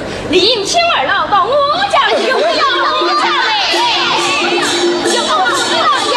子，你引亲二老到我家里有要我家嘞，有我呀，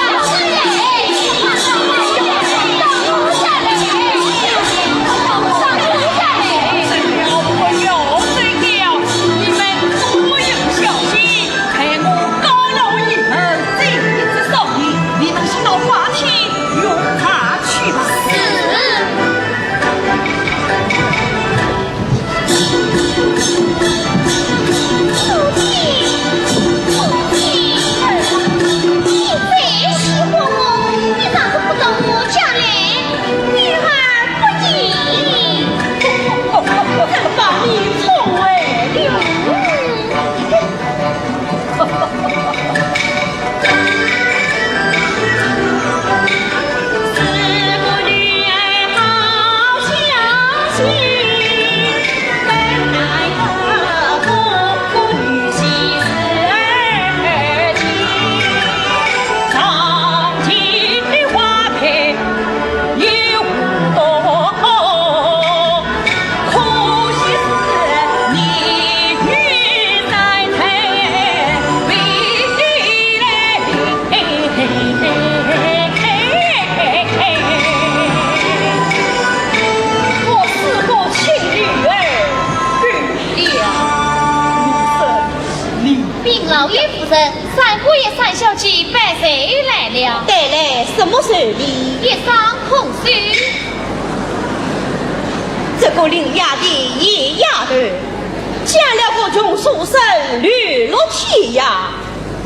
三姑爷、三小姐拜谁来了？带来什么手礼？一张红书。这个伶牙的野丫头，见了个穷书生流落天涯，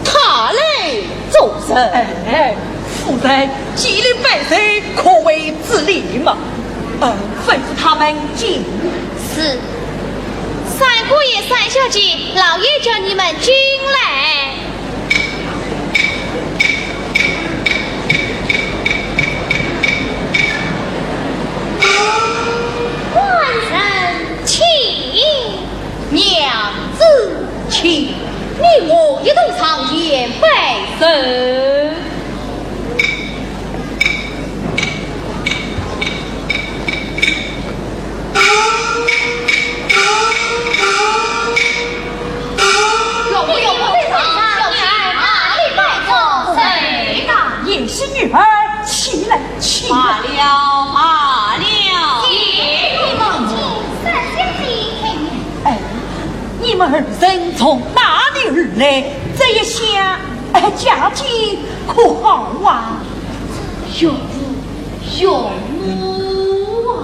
他来做人。夫人既然拜谁，可谓自理嘛。吩咐他们进。是。三姑爷、三小姐，老爷叫你们进来。官人请，娘子请，你我一同上前拜寿。是女儿，起来，起来！罢了，罢了。你们二人从哪里而来？这一下，家境可好啊？有母啊！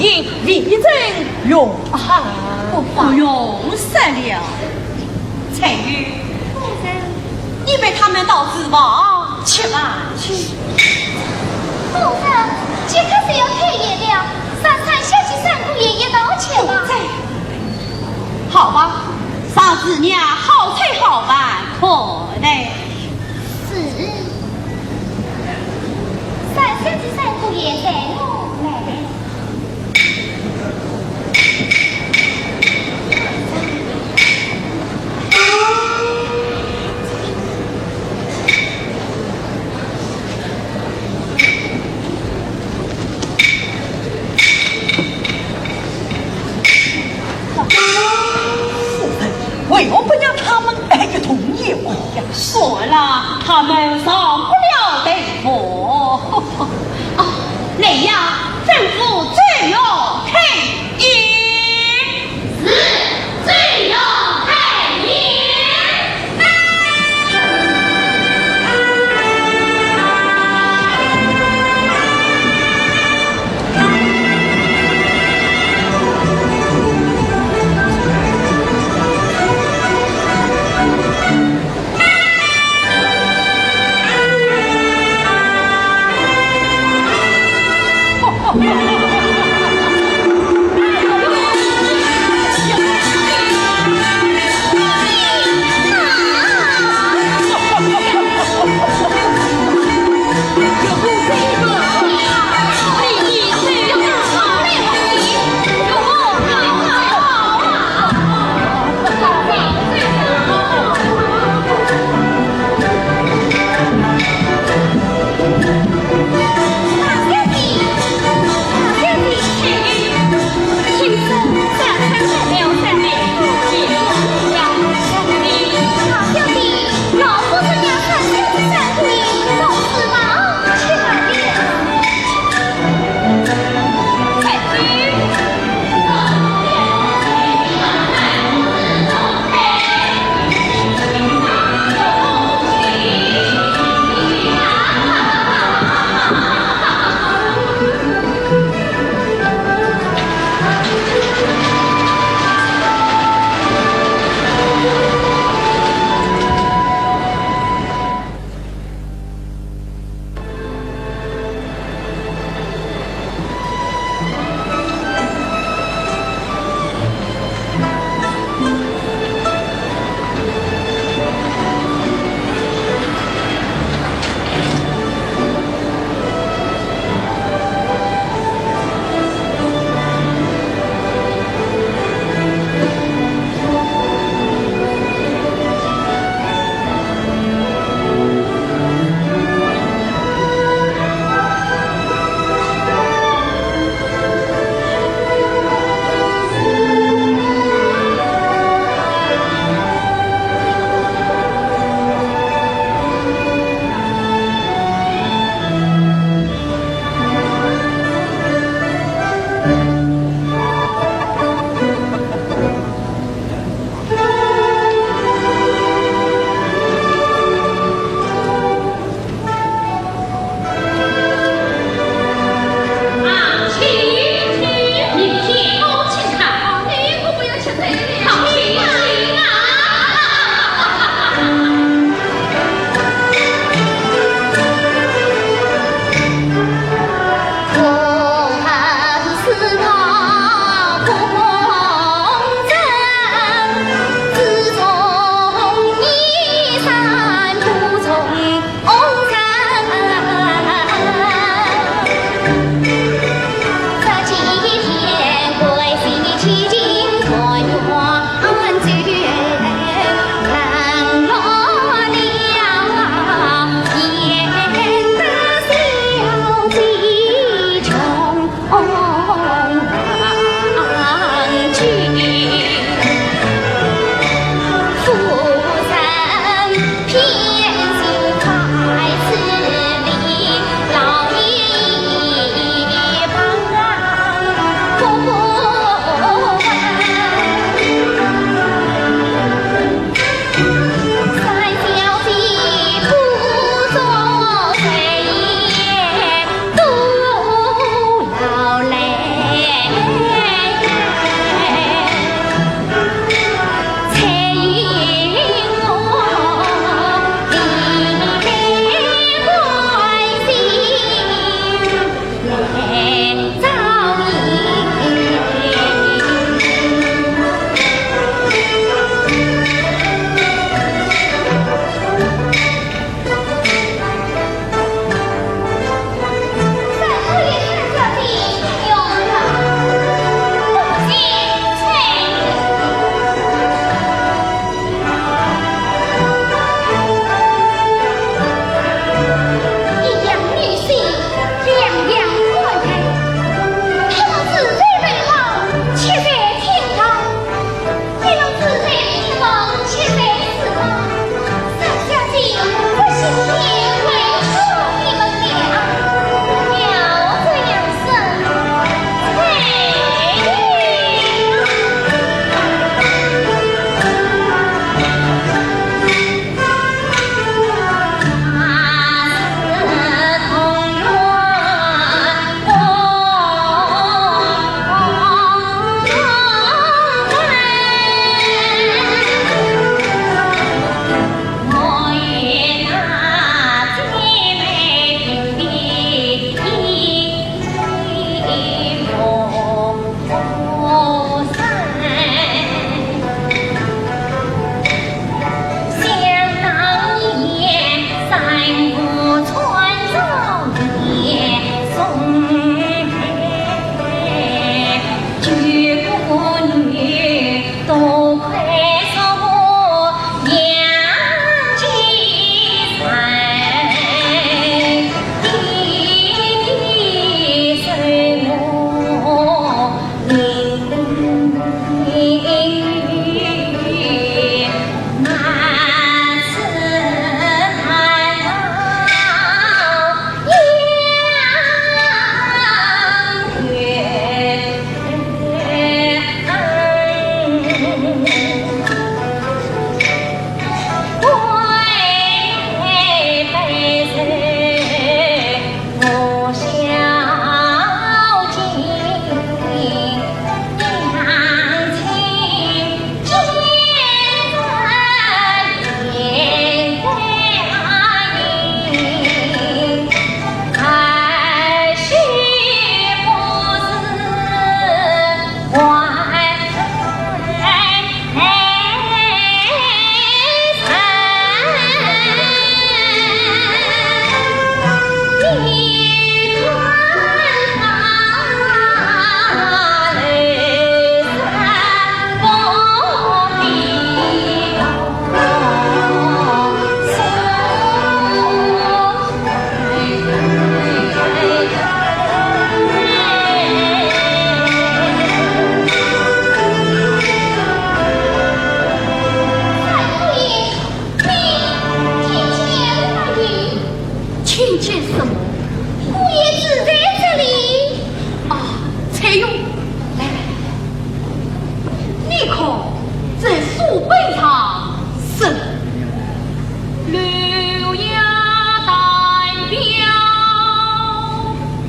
言力争用不用色了。彩玉，你被他们到子房去吧去。夫人，这可是要开业了，上山小姐三姑爷一道去吧。好吧，嫂子娘好菜好饭，可嘞。是。三小姐三姑爷在我来。为何不让他们一同也回呀？说了，他们上不了对我。啊，那样政府最要开业，是最要开业。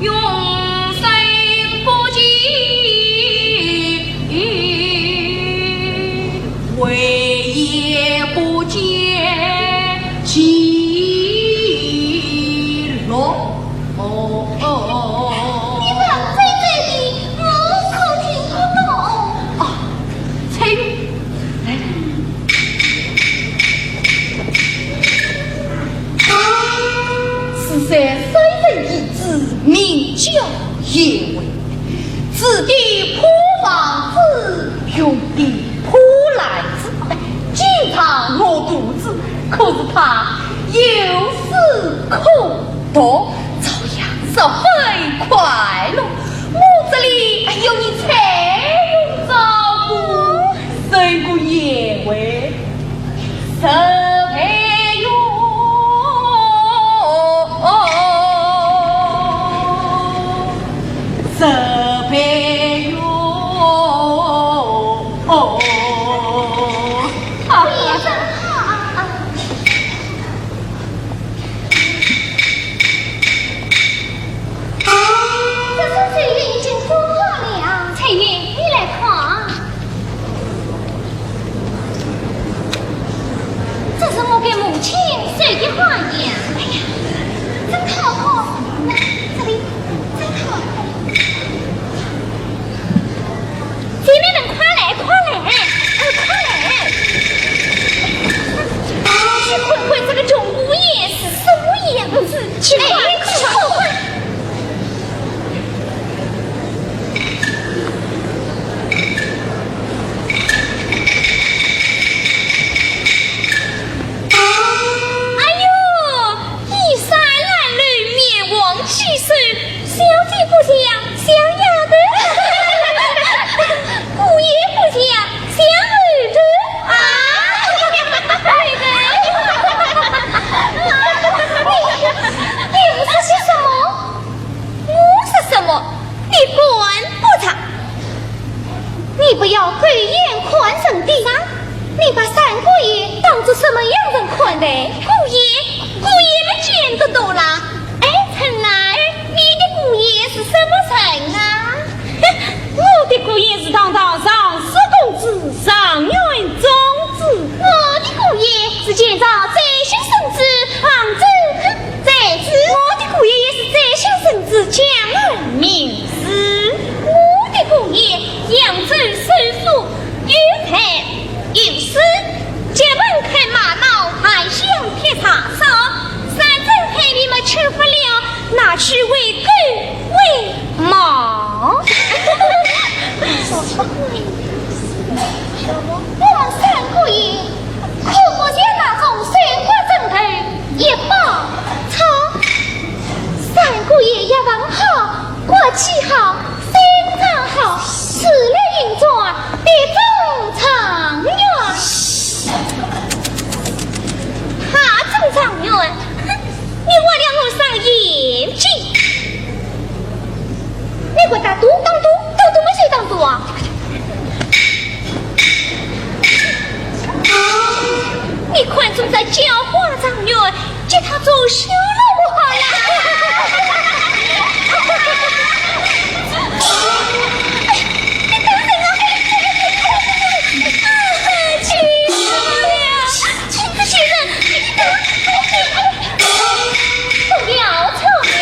永生不及，为也不见其乐。你放在这里，我可听不懂。翠玉，是三人一子，名叫叶伟，子弟扑房子，兄弟扑来子，经常饿肚子，可是他有时苦多，照样是很快乐。屋子里有你才用照顾，胜过叶伟，十倍哟。十倍哟！别真好。这是翠云已经做好了，翠云，你来看。这是我给母亲写的话言。哎呀，真好看！那这里真好看。姐妹们，快来，快来，快来！去看看这个中午夜是什么样子？去看，快！哎呦，衣衫褴褛，面黄气瘦，小姐不像，小丫头。姑爷不像，像儿子啊！对对，你不是什么？我是什么？你管不着。你不要鬼眼看人的啊！你把三姑爷当作什么样人看待？姑爷们见得多了。哎，陈来，你的姑爷是什么人啊？我的姑爷是堂堂上司公子，上元宗子。我的姑爷是建造在兴圣旨，杭州在此。我的姑爷也是在兴圣旨，江门名师。我的姑爷扬州首府，有才有势，结门开马脑，还想撇茶烧。三镇海里么吃不了，拿去喂狗喂马。我们三姑爷可不像那种水果枕头一包草。三姑爷也文好，国气好，心脏好，吃了运转得中长远。他中长远，你忘了我上眼睛。你给我打赌，当赌，当赌没谁当赌啊？你看中在教化长远，叫他做修了不好啦。你等等啊！去了，先生，你等，不要吵了。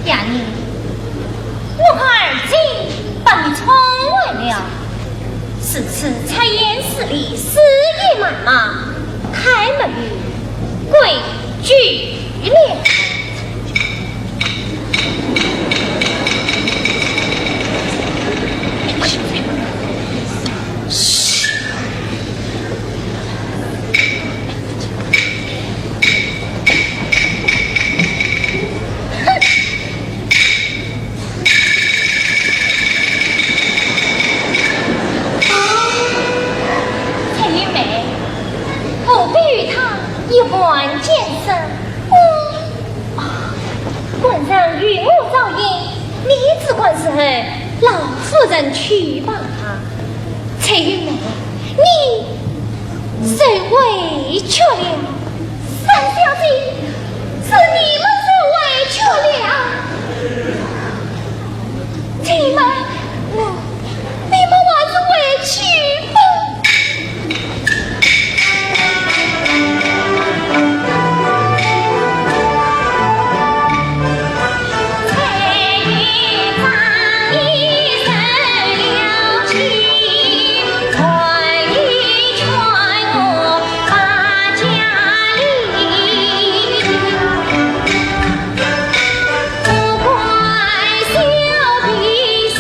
呀你，我儿今把你宠坏了，此次才言势力，私意满满，开门于规矩了。一环见生，官上与我照应，你只管是和老夫人去吧他。翠玉妹，你受委屈了，三小姐，是你们受委屈了。你们还是委屈吧。心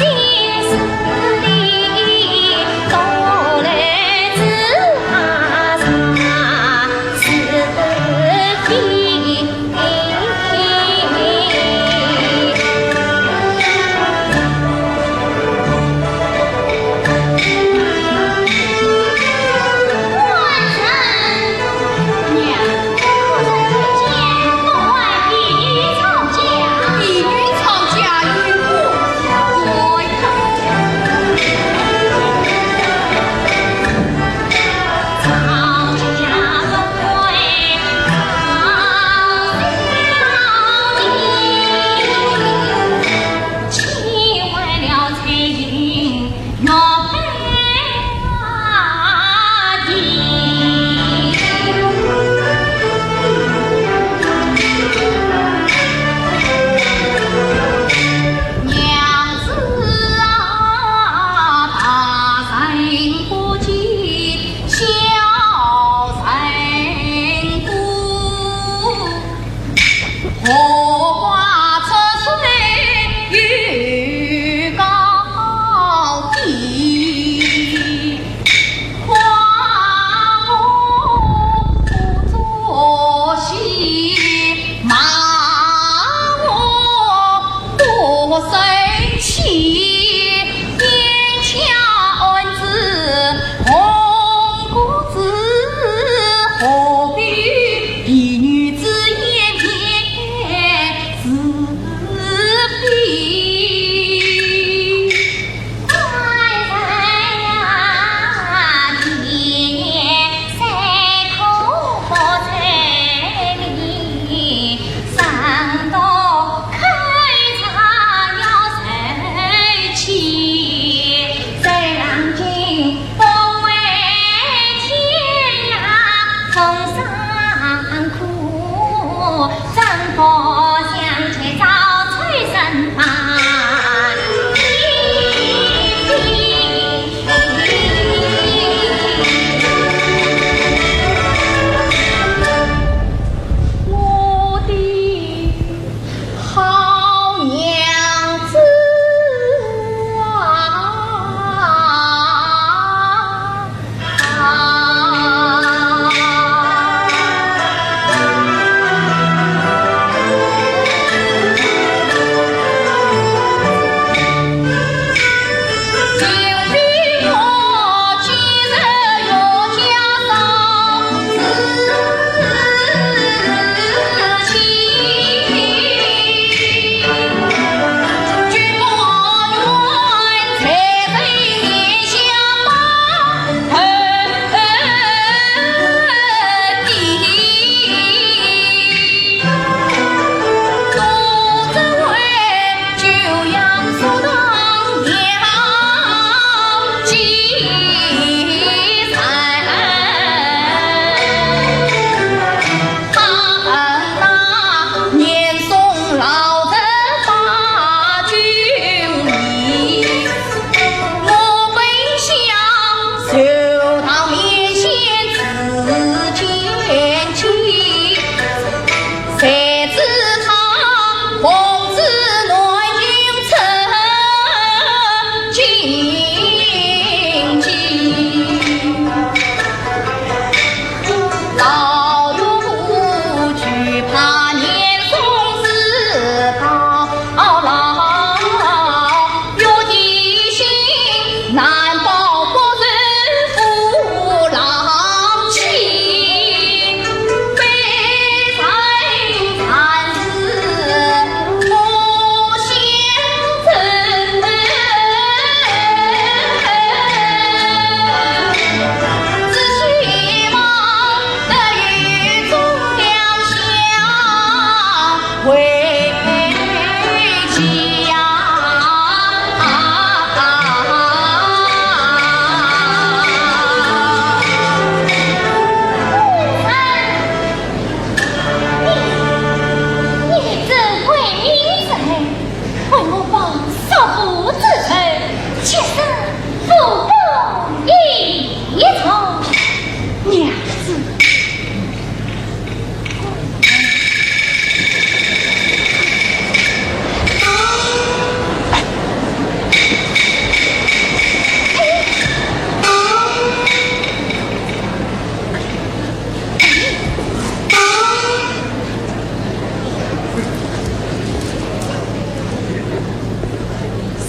娘子。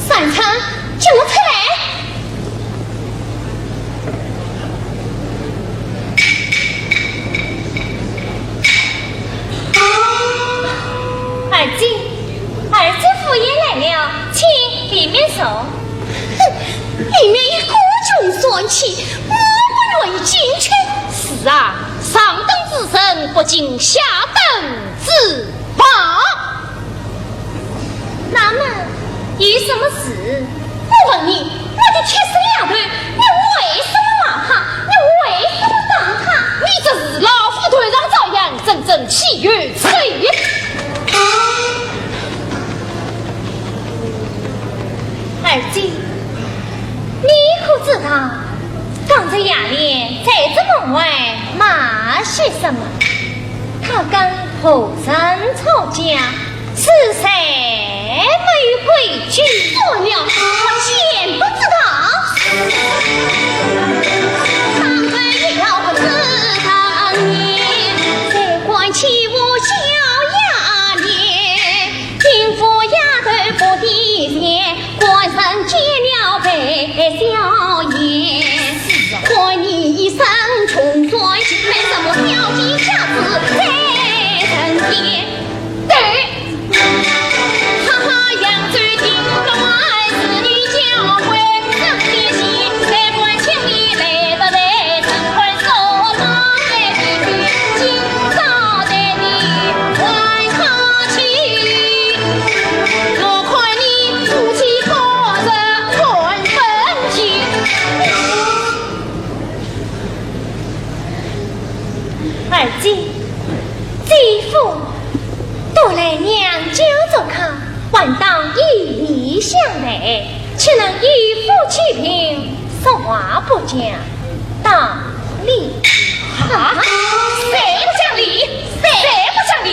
三餐就我出来。儿子夫也来了，请里面走。里面一个穷酸气，我不愿意进去。是啊，上等之人不进下等之法。那么有什么事？我问你，我的铁丝两头，你为什么骂他？你为什么打他？你这是老夫腿上遭殃，真正气于此。儿子，你可知道刚才衙里在这门外骂些什么？他跟后生吵架，是谁没有规矩？做了，我全不知道。当官也要不知当年，谁管起我小衙脸？贫妇丫头不低贱，官人见了被笑颜。怪你一生穷酸，没什么条件下子在身边。对，哈哈，扬州定个外是你教诲，生点心才管情义来不来，真快手忙来一句，今朝带你还他去，多亏你夫妻高人困分居。儿子，继父多来娘家做客，还当以礼相待，岂能以父欺平，说话不讲道理？啊！谁不讲理？谁不讲理？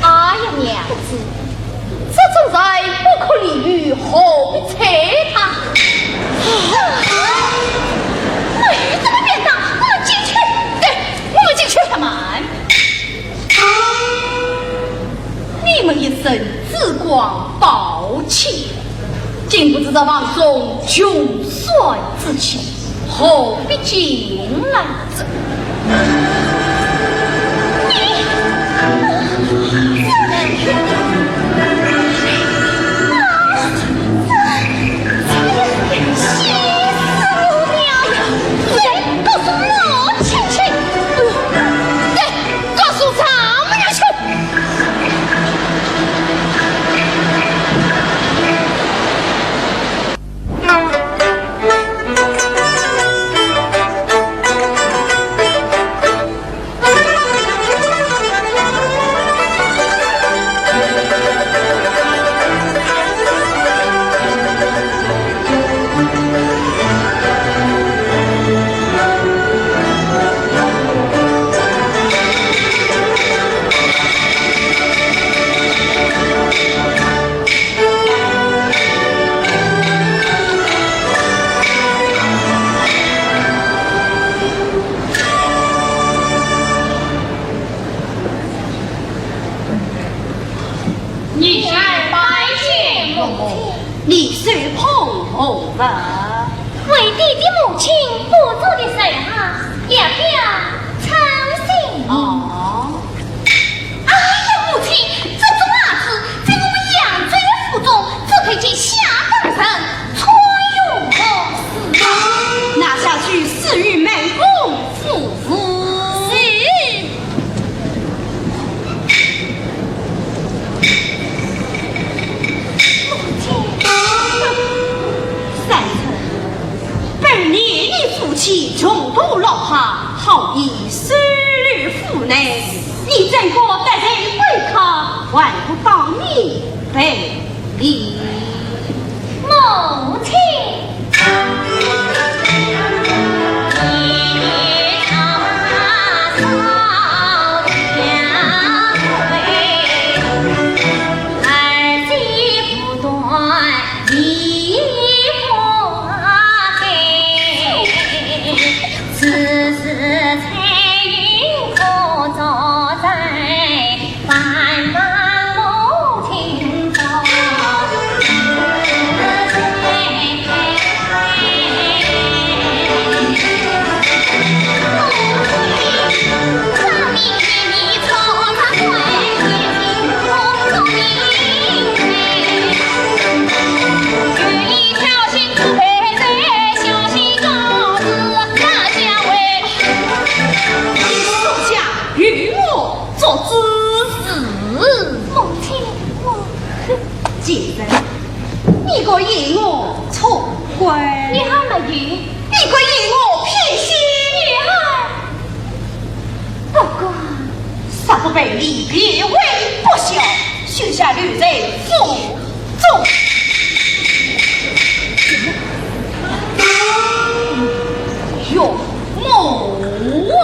哎呀，娘子，这种人不可理喻，何必睬他？你怎么变大？我进去！对，我们进去开门。你们一生自光暴气，竟不知道王中穷酸之情，何必进来者？你是碰红吧？为弟弟母亲不做的事哈，也表操心。哦，哎呀，母亲，这种儿子在我们扬州府中，只配见下等人，穿用何事？拿下去赐予美公夫妇。夫妻穷途落下，好以思虑父内。你整个待人为客，还不当你背离母亲。此时彩云可照在繁忙梦庭中。你个引我错怪，你还没赢，你个引我偏心，你还不管啥不被你别为不孝，许下女人负重。岳母啊！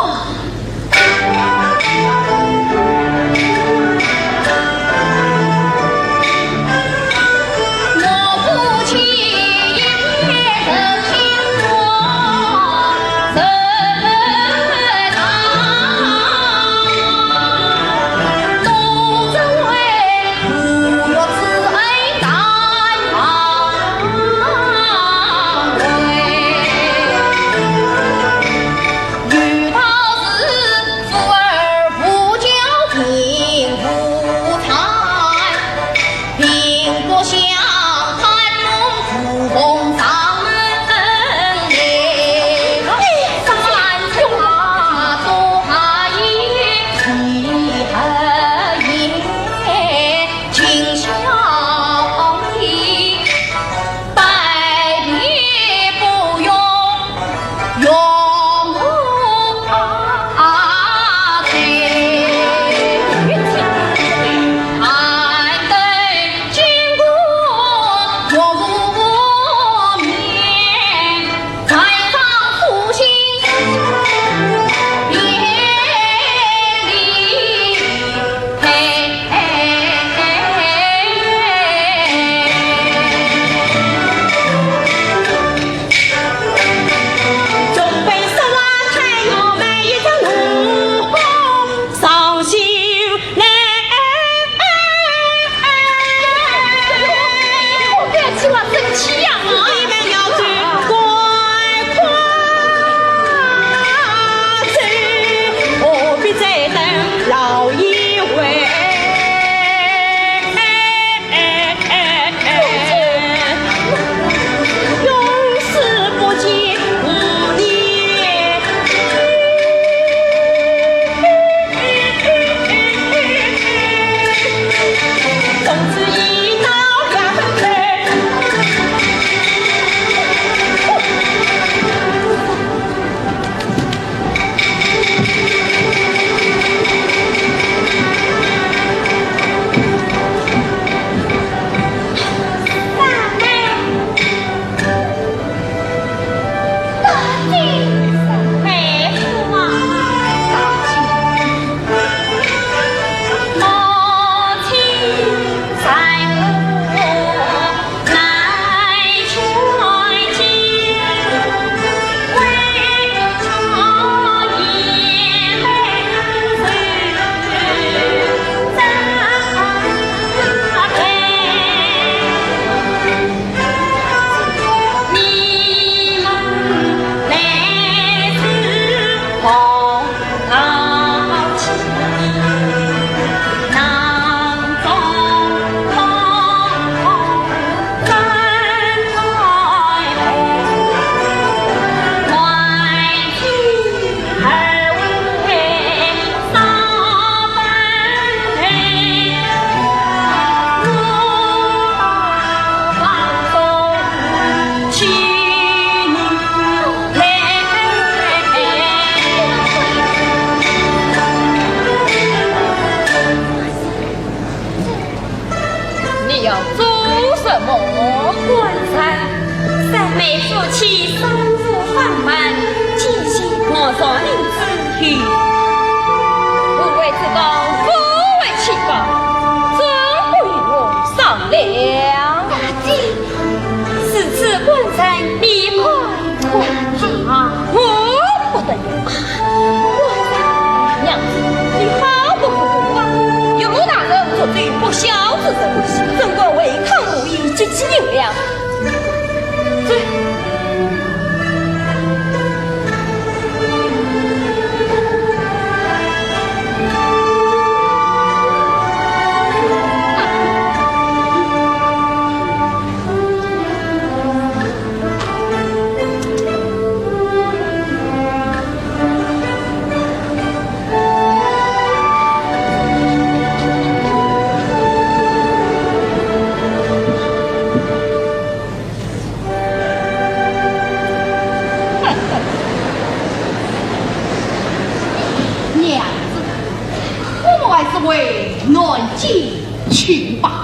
回南京去吧。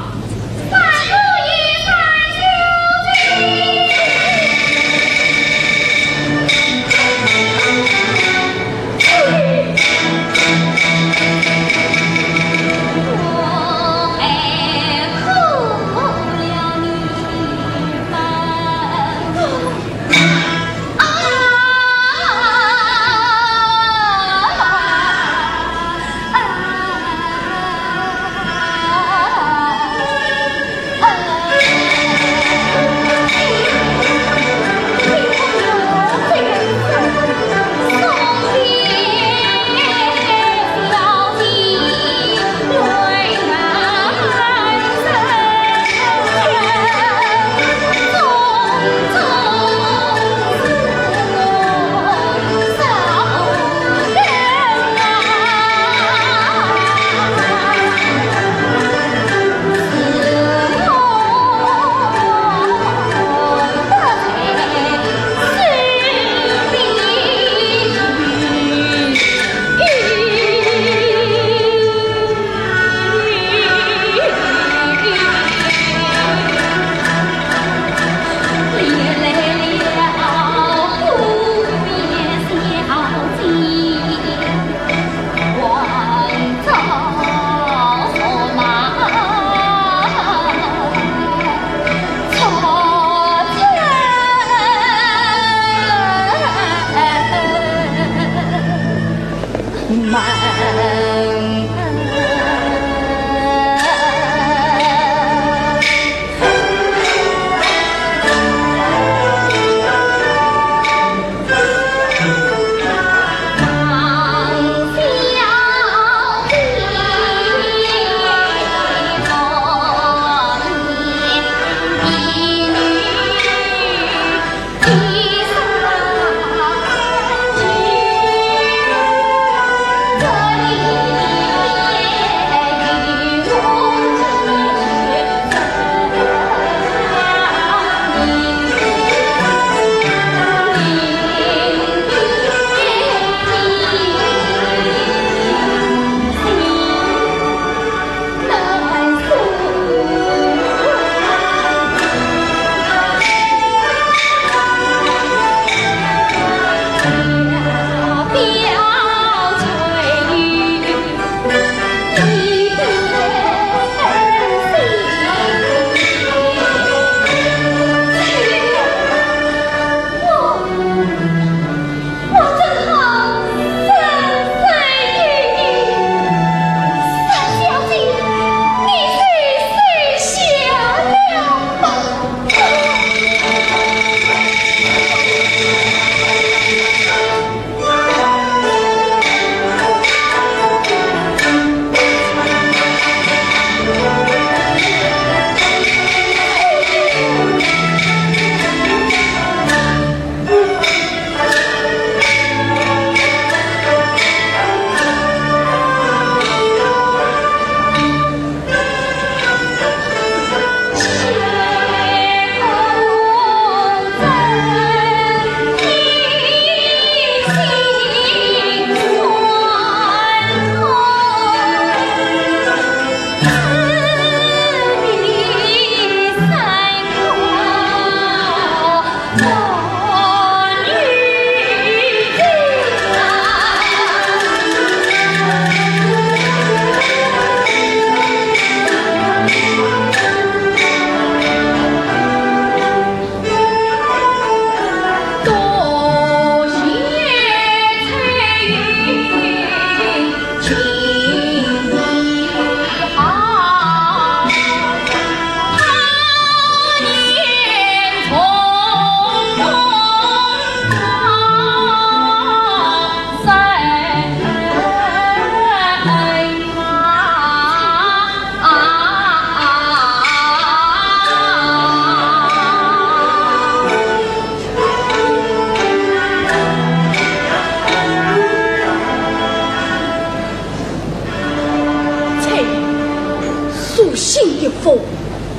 奉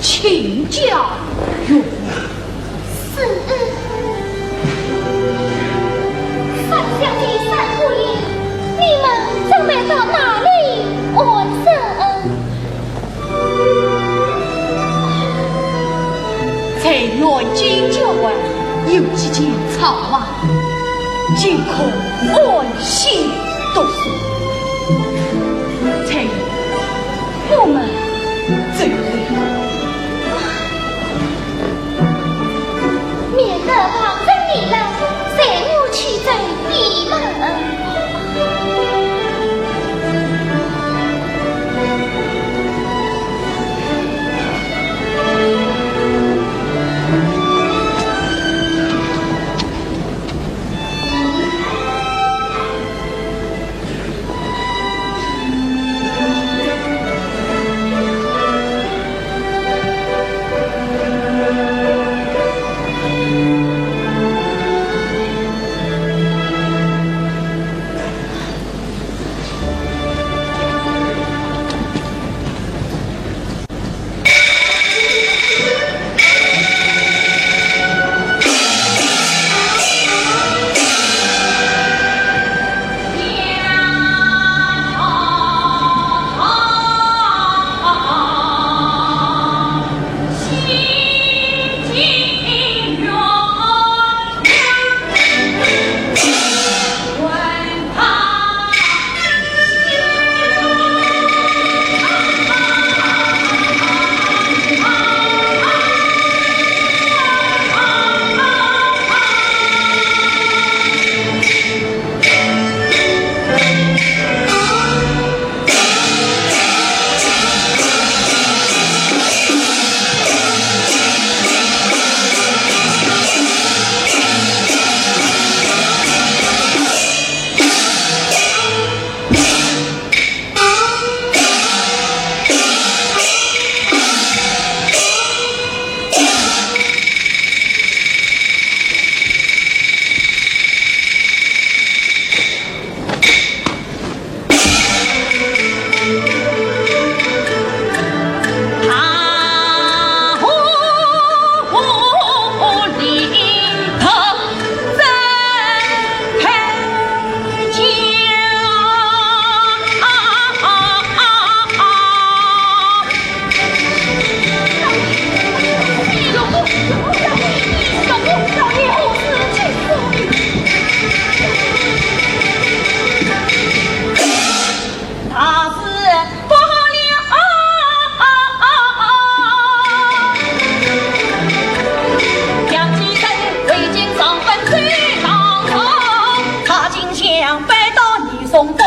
请教用。是。三小姐、三姑爷，你们准备到哪里安身？有几件草袜，尽可安心读书。才我们走了，免得旁人议论，随我去走闭门。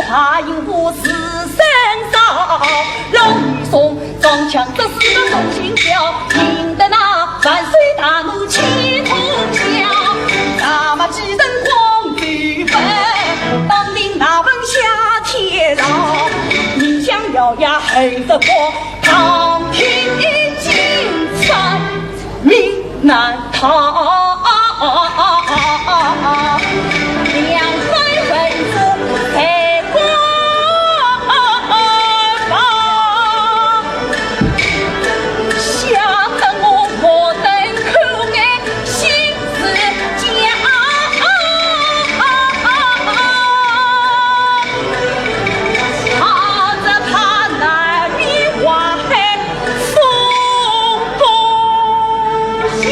怕因我是身上龙送装腔这四个中心标，赢得那万岁大怒气冲霄。那么几人光举本，当领那本下天牢。你想獠牙黑着火，唐平金山命难逃。两分分子才过房，想得我莫等口眼心思家，他这怕难米花海送东西。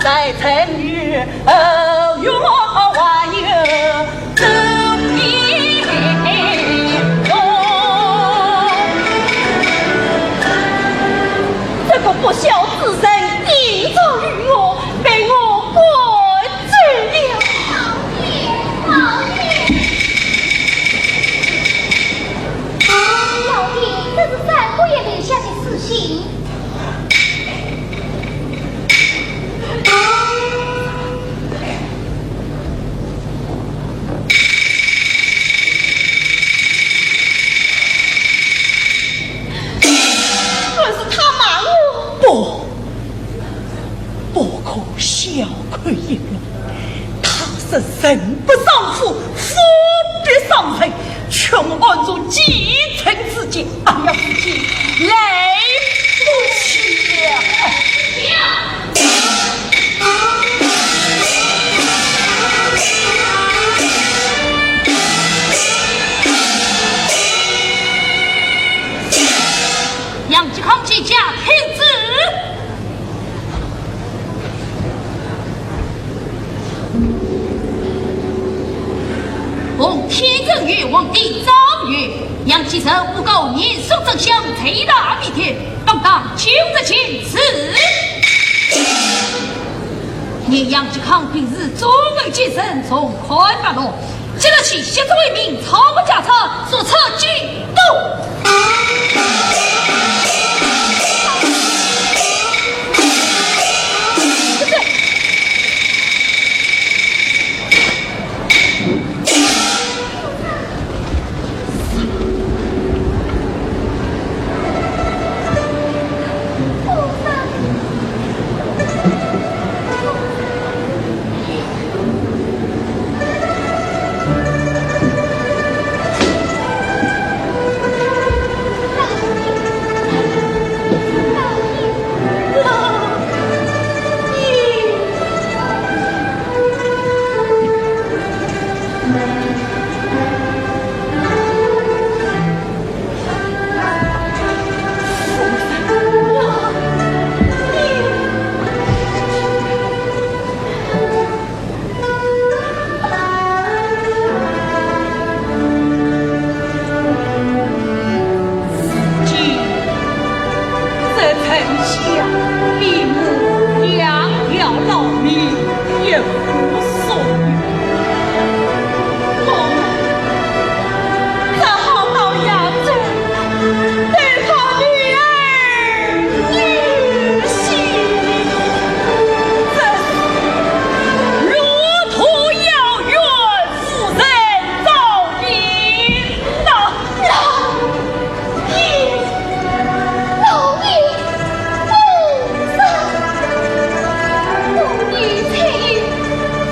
在曾与二月还有这一种，这个不孝之人一朝与我，被我关罪了。老爹，这是三姑爷留下的死信。小可言了，他是人不丧父，父必丧父，全按着继承之节。哎呀，父亲来不及了。杨继康即驾天子。奉天正月皇帝诏曰：杨继成诬告年送丞相，贼大弥天，当当求着请赐。你杨继康平日忠为谨慎，从宽大路，今日起协助为民，草木家产所策举动。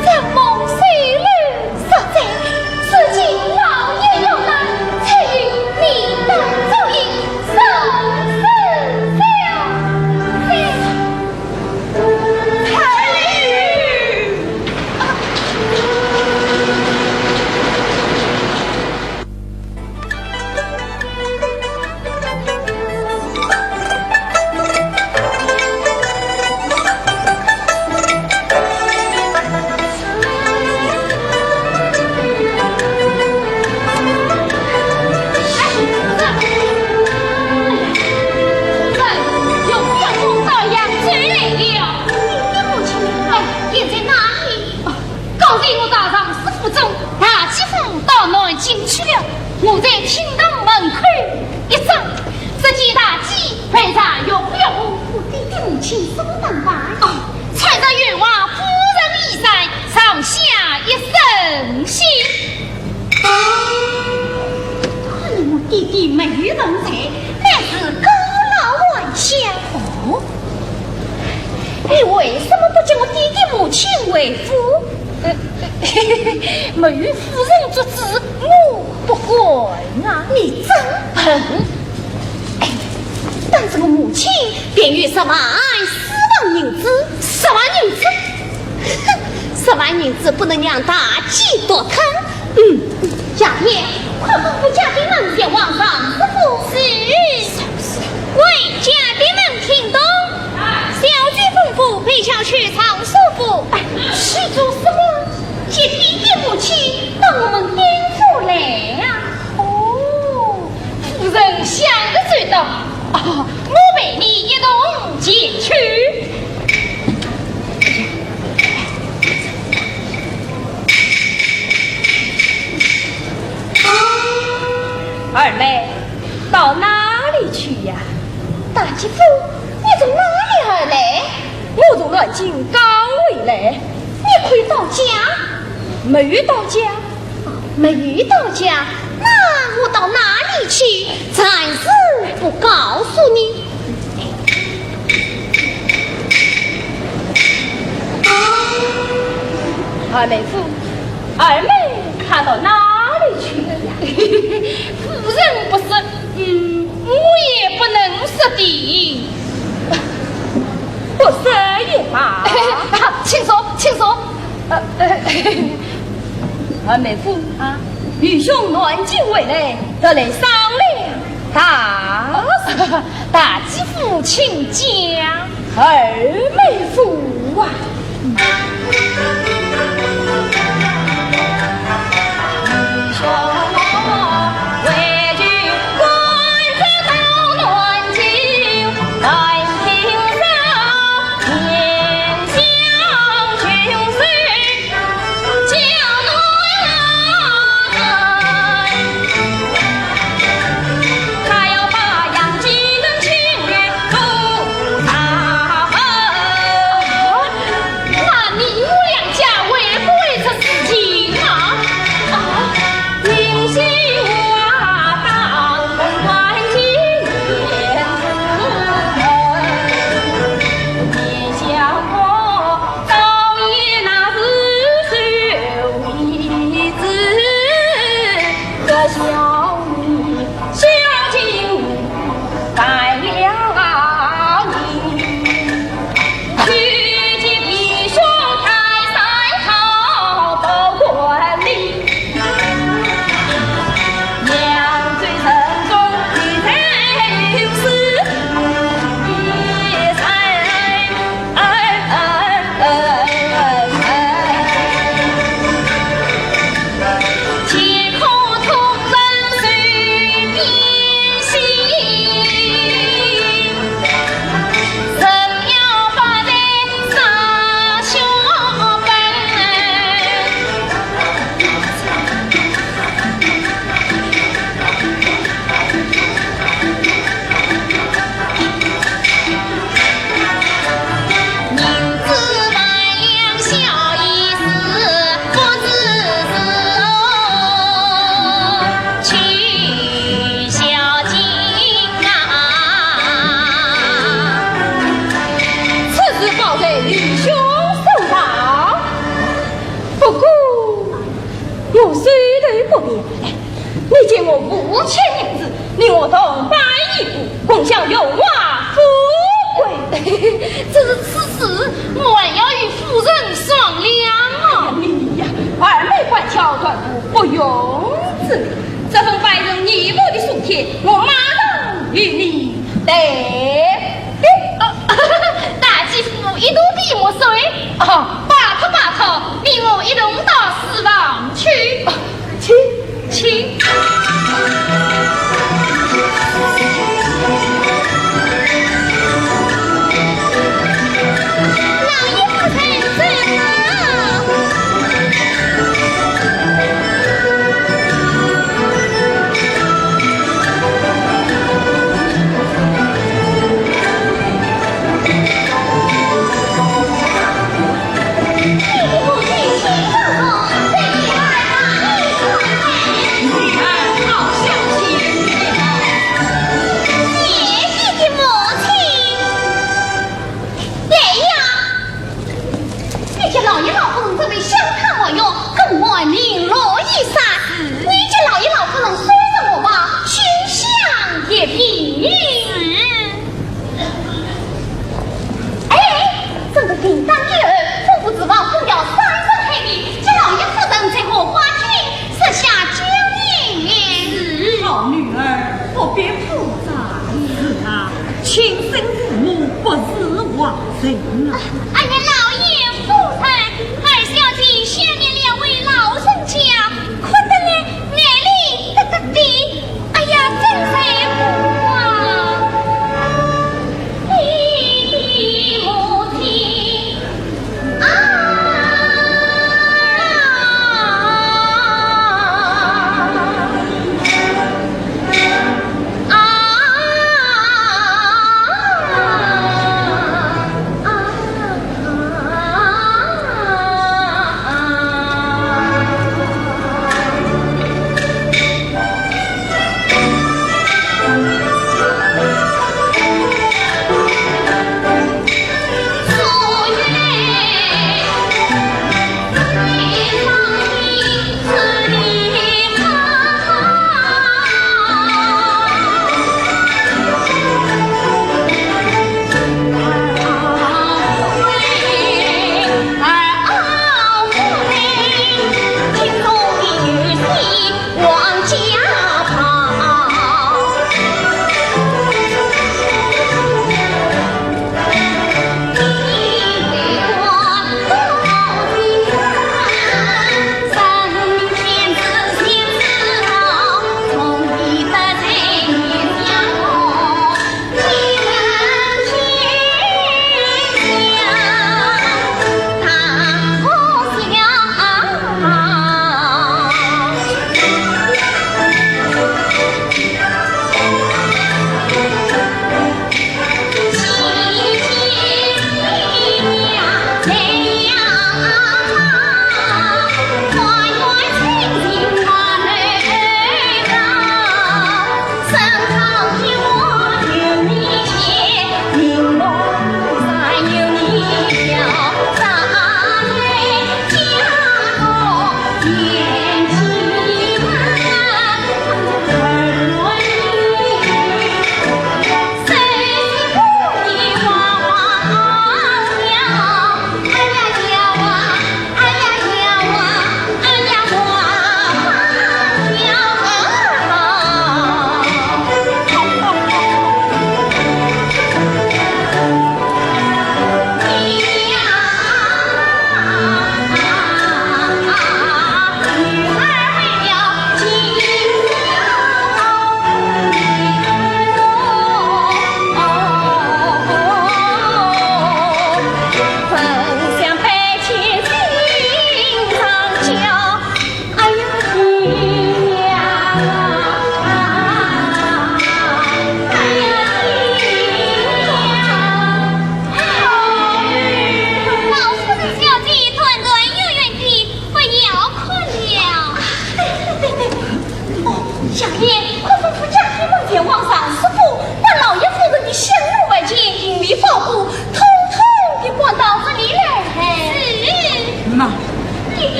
这去了，我在厅堂门口一站，只见大姐陪着永远我弟弟母亲送蛋白，穿着圆娃夫人衣衫，上下一身新。看我弟弟美人才，乃是高老晚相哦。你为什么不叫我弟弟母亲为夫？美玉夫人做主，我不管啊！你真笨！但这个母亲便于什么4万银子，10万银子，10万银子不能让大姐多看。下面快吩咐家丁们前往上师傅。是。为家丁们听懂。小居吩咐陪小去藏书府。去做什么？接弟弟母亲到我们颠覆来呀！夫人想得最到，我陪你一同前去。二妹，到哪里去呀？大姐夫，你从哪里而来？我从南京刚回来。你快到家？没到家。没到家，那我到哪里去？暂时不告诉你。二妹夫，二妹她到哪里去了呀？夫人不是，我也不能说的。不说也罢。请说，请说。二妹夫啊，愚兄南京回来，得来商量大姐夫请讲。二妹夫啊。令我同白衣服共享荣华富贵。这是此事，我还要与夫人商量啊！你呀，二妹官桥断不容置疑。这份百人义务的书帖，我马上与你得。大姐夫一度比我水，拜托，令我一同到四房去。请。门外明落一闪，你这老爷老夫人说什么话，心想也必。哎，这个平当女儿，父不指望碰掉三生黑地，这老爷夫人这个花君设下奸淫。好女儿，不必复杂是啊，亲生父母不是亡人啊。哎呀，老爷夫人，二小姐想念两位老人家，可得嘞眼里得得的，哎呀，真是不啊！你的母亲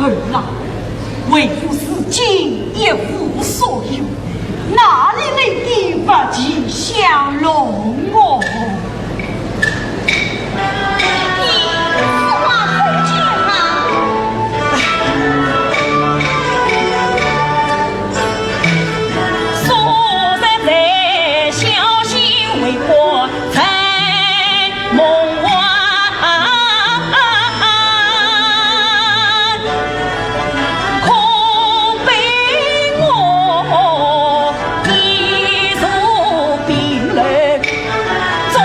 儿郎，为父死今一无所有，哪里来的不吉祥龙哦？中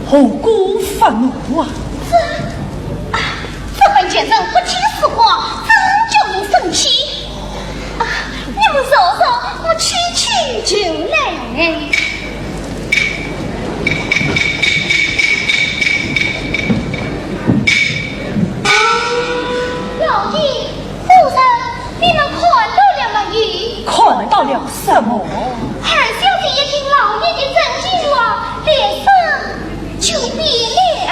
何故发怒啊？这本先生不听实话，真叫你生气。你们说说，我去就来。老弟，夫人，你们看到了没有？看到了什么？二小姐一听老爷的真情话，脸上就变了。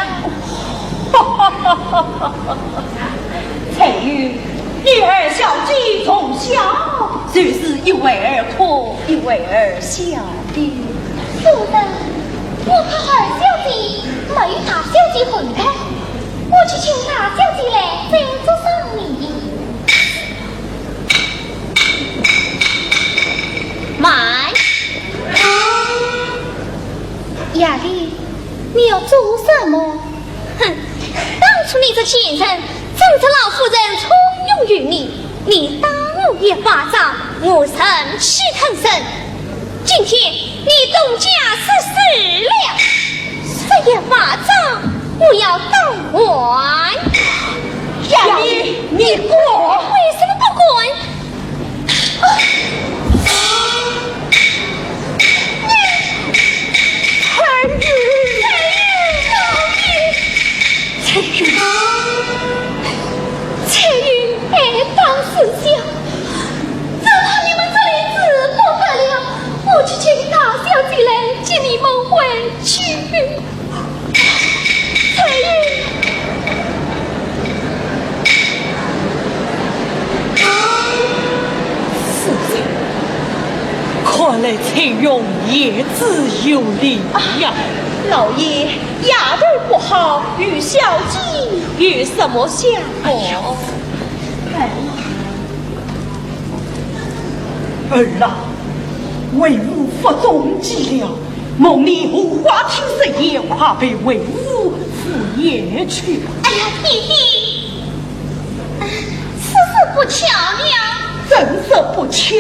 哈哈哈哈哈！彩玉，你二小姐从小就是一为儿哭，一为儿笑的。夫人，我怕二小姐没大小姐回来，我去请大小姐来赞助上你。慢，雅丽，你要做什么？哼，当初你这先生正是老夫人宠用于你，你打我一巴掌，我生气很深。今天你东家失势了，这一巴掌我要当还。雅丽，你滚！为什么不滚？彩云，爱当思想，只怕你们这里子不得了，我去请大小姐来接你们回去。彩云，是的，看来彩云也自有理呀。老爷，丫头不好，与小姐有什么相果？儿啊，为吾负重计了，梦里无花厅盛宴，快被为吾赴夜去。哎呀，弟弟，此事不巧了。真是不巧，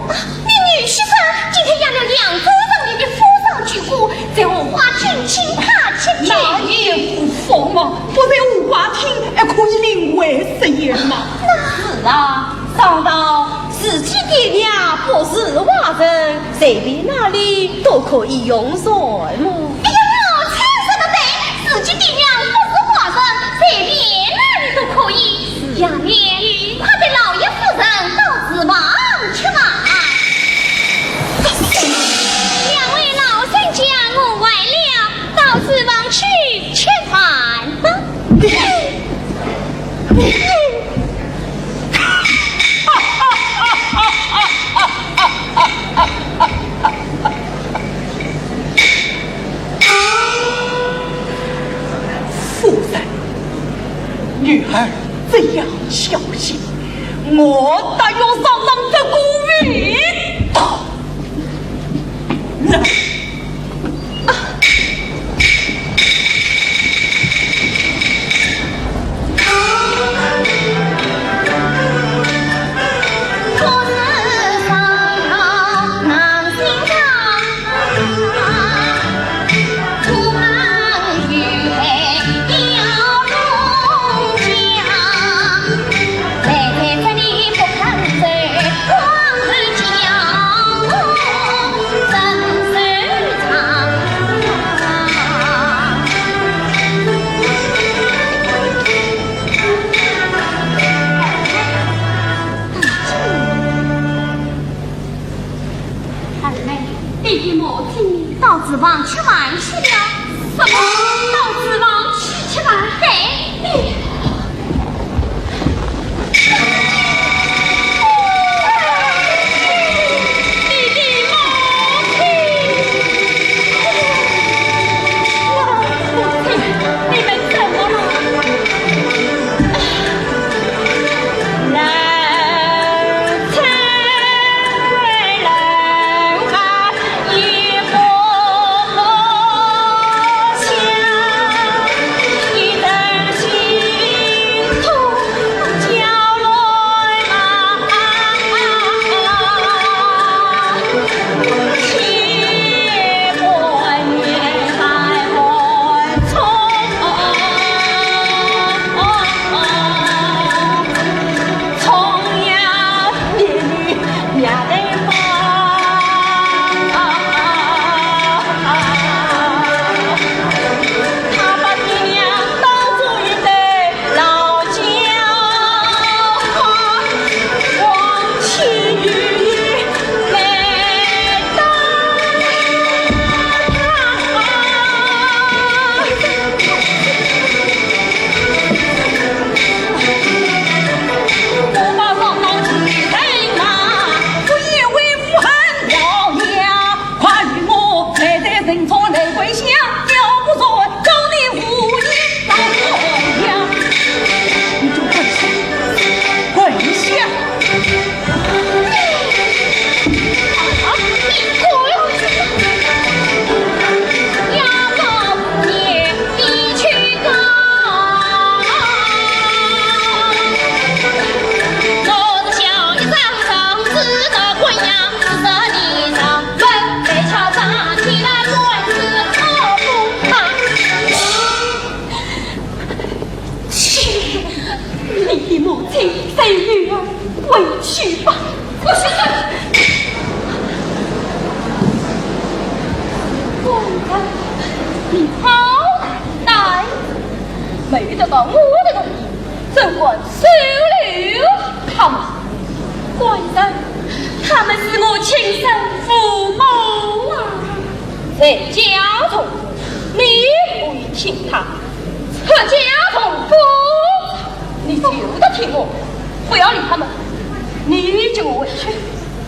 你女婿上今天养了2个人里的夫上去过，在五花厅请他吃酒。那也不疯嘛！不在五花厅，还可以另外食宴嘛。是啊，上到自己的娘不是外人，随便哪里都可以用膳嘛。哎呀，老太说的对，自己的娘不是华人，随便哪里都可以。杨莲，快带老爷夫人到子房去吧。2位老人家，我来了，到子房去吃饭吧。夫人，女儿这样小心，我但要上这古语道。到子房去玩去了？什么？到子房去吃饭？对。你好歹没得到我的同意，怎管收留他们？官人，他们是我亲生父母啊！在家中，你不宜听他；出家中不，你就得听我。不要理他们，你就委屈，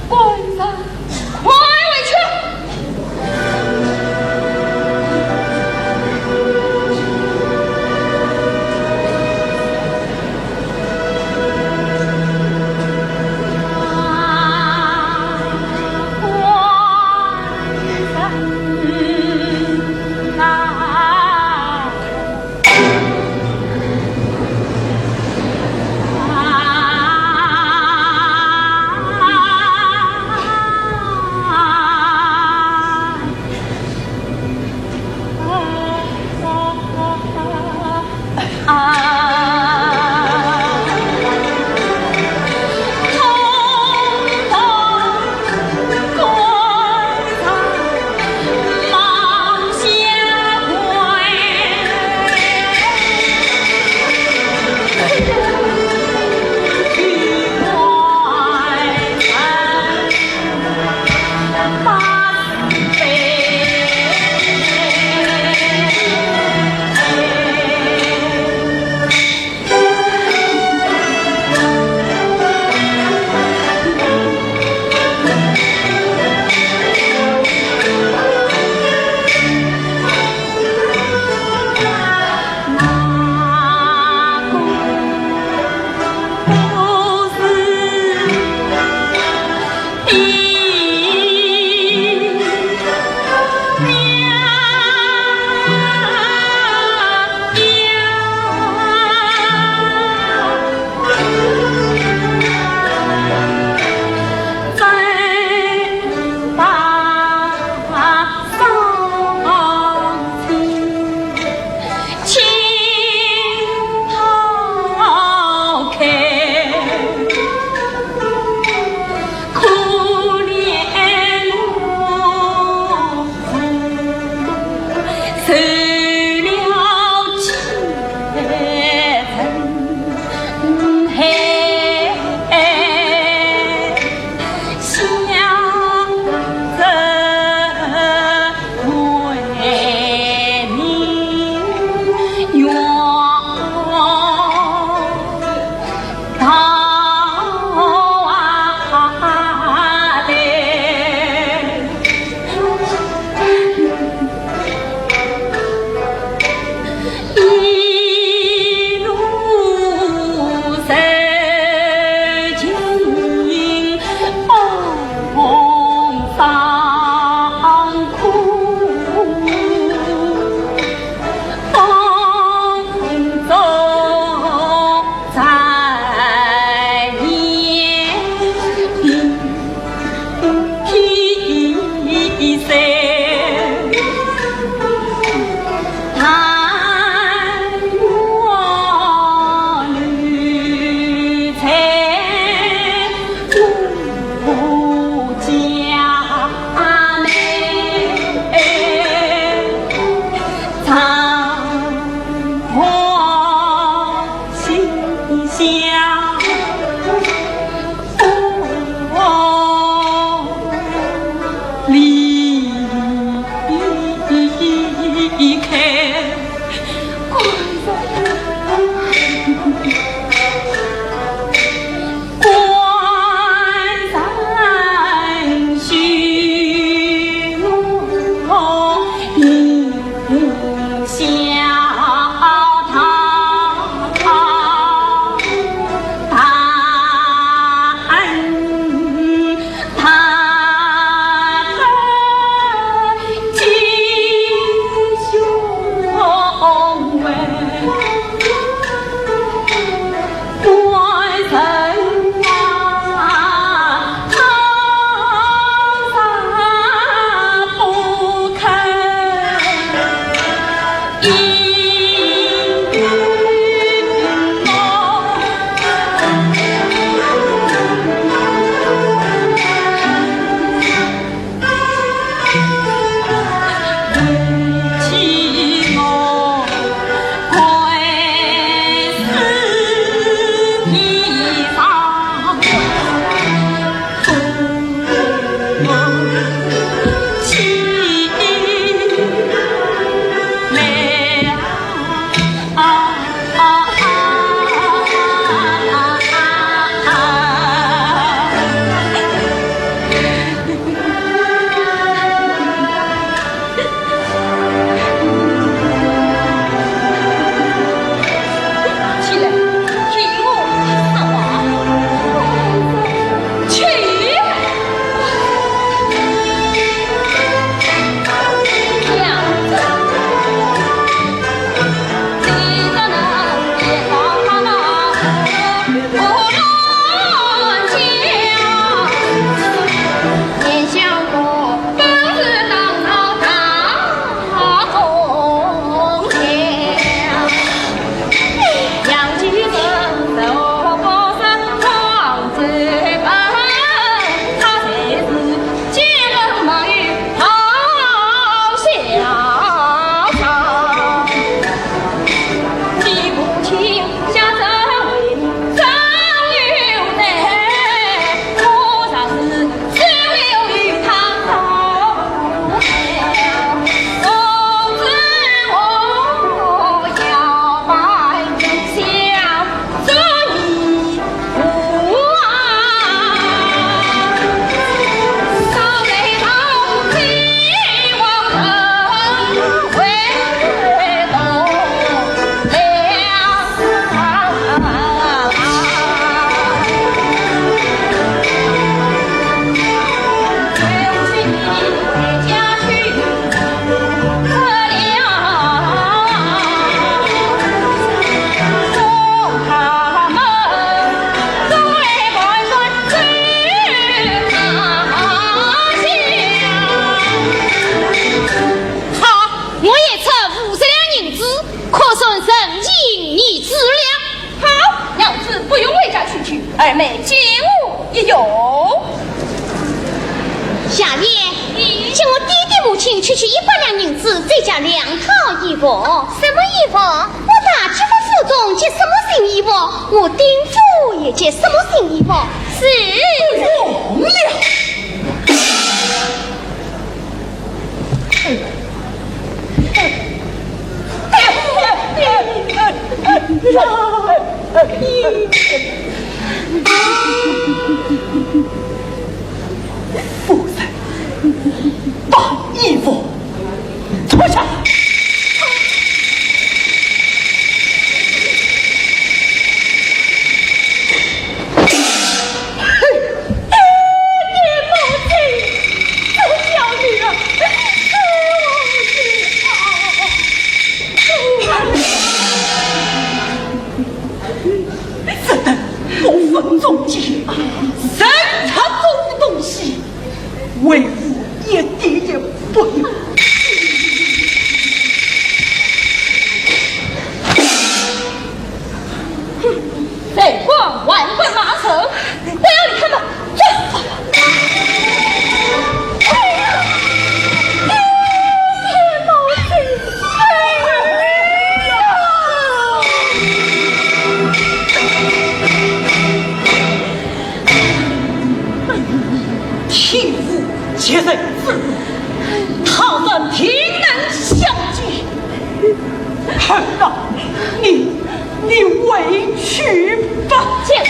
官人，快委屈！二妹借物也有。下面，请我弟弟母亲区区100两银子，再加2套衣服。什么衣服？我大姐夫府中借什么新衣服，我丁府也借什么新衣服。是忘了。夫人，把衣服脱下。中间深藏中的东西，为我也滴也不有。废话，万贯马车，我要你他们转发。替父接人自如，他人听能相见。儿啊，你委屈吧，姐夫。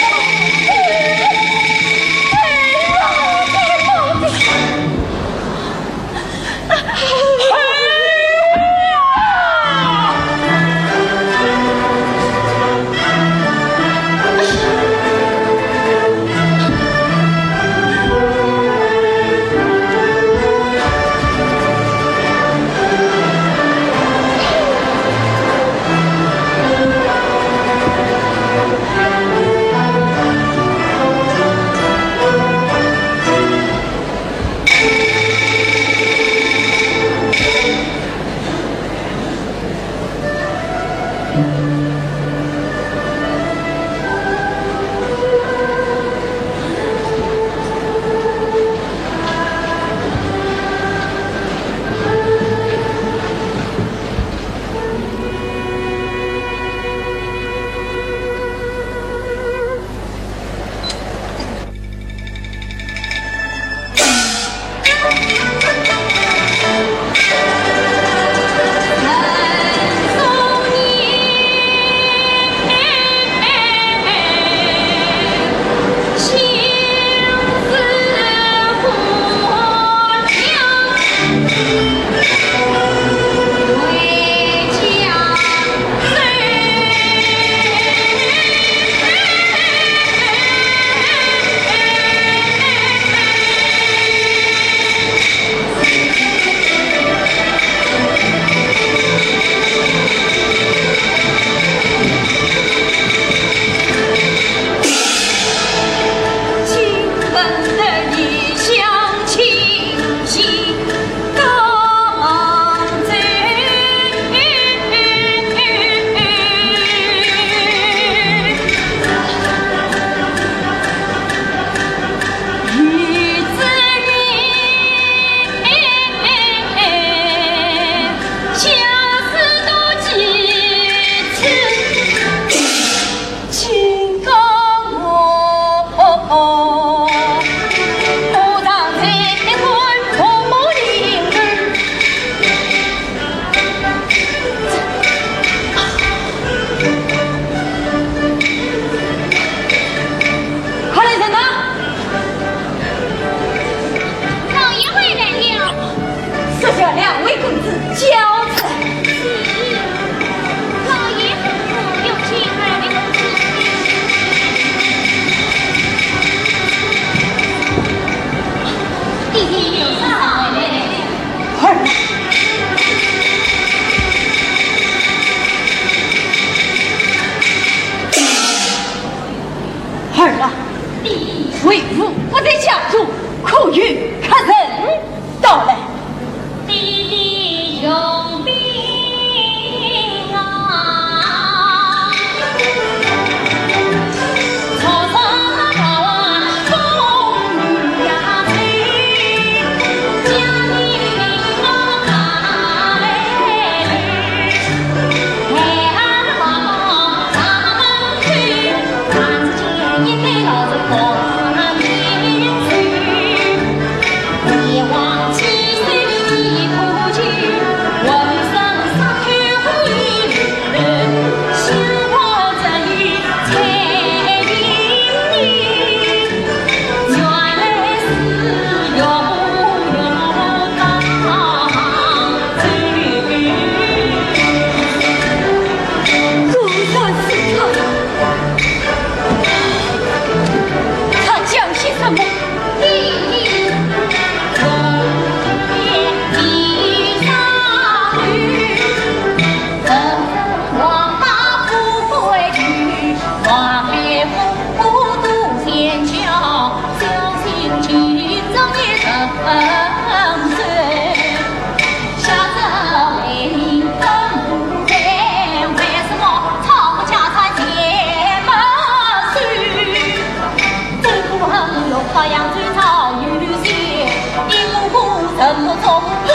怎么从我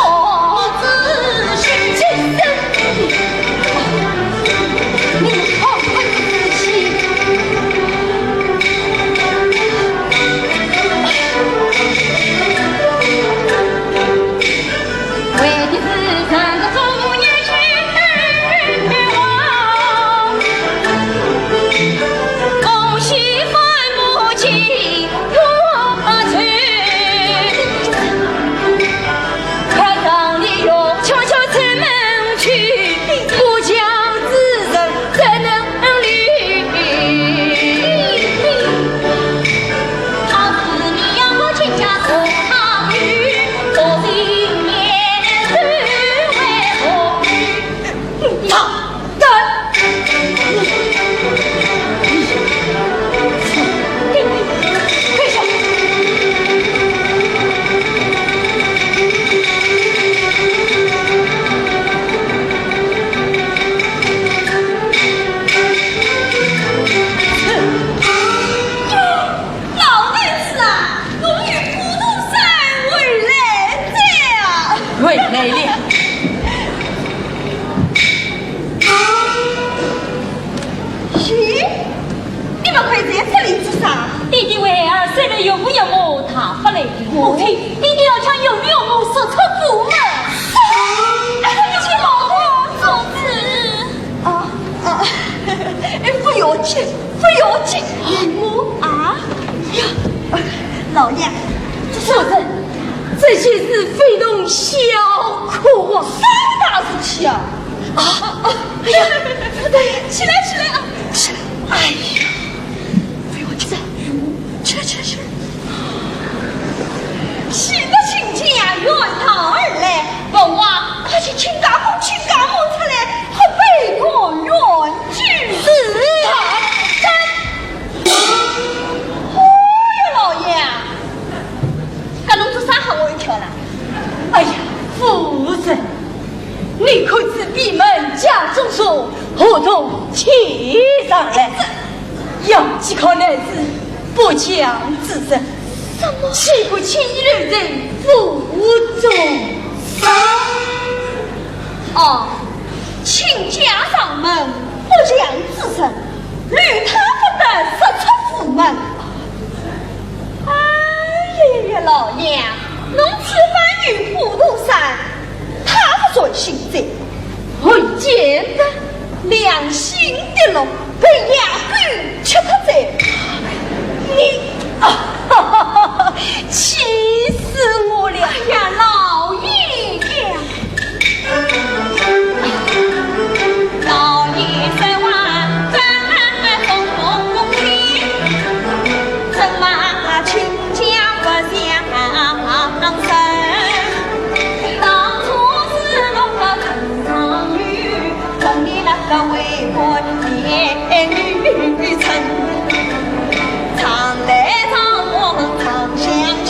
自诩今生？你好快自欺！为的是三个中年去王，恭喜翻不起多去。看当你用悄悄出门去，不讲自人怎能理？好似你要我亲家做好女，做的面是为何女？他的。跪下！老妹子啊，我与普通山回来这啊！回来了。咦，你们会在这里做啥？弟弟为儿虽然有木有木，他发来的母亲，弟弟要将有木有木说出父门。有些毛病，总之不要紧，不要紧。我啊呀，老爷，夫人，这些事非同小可啊！三大事情啊！哎呀，对，起来起来啊！起来！哎呀，不要紧，起来起来起来！喜得亲戚呀，远道而来，问娃快去请家母，请家母出来，和北国远去。是啊，哦呀，老爷，搿侬做啥吓我一跳啦？哎呀，夫人，你可知闭门家中说，合同签上来，有几个男子不讲自身，什么？岂不轻人人腹中伤？哦，请家上门，不讲自身，与他不得杀出府门。哎呀，老爷，侬此番与普渡山，他不准行者，会见的良心的龙被压根吃他在，你气死我了呀，老爷呀！老爷在万载风风里，怎么亲家不相生？当初是我个陈长女，从你那个为国言女臣，常来常往常相亲。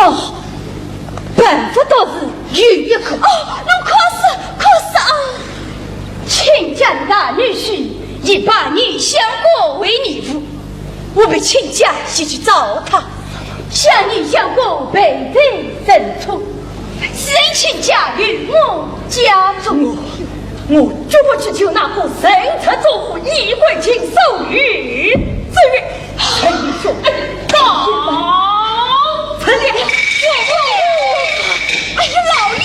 哦，办法倒是有一个。哦，那可是啊，亲家大女婿已把你相国为义父，我被亲家先去找他，向你相国背罪认错，申请家与我家中。我绝不去求那个生财作户一会请手语之约，陈兄告陈烈，哎呀，老爷，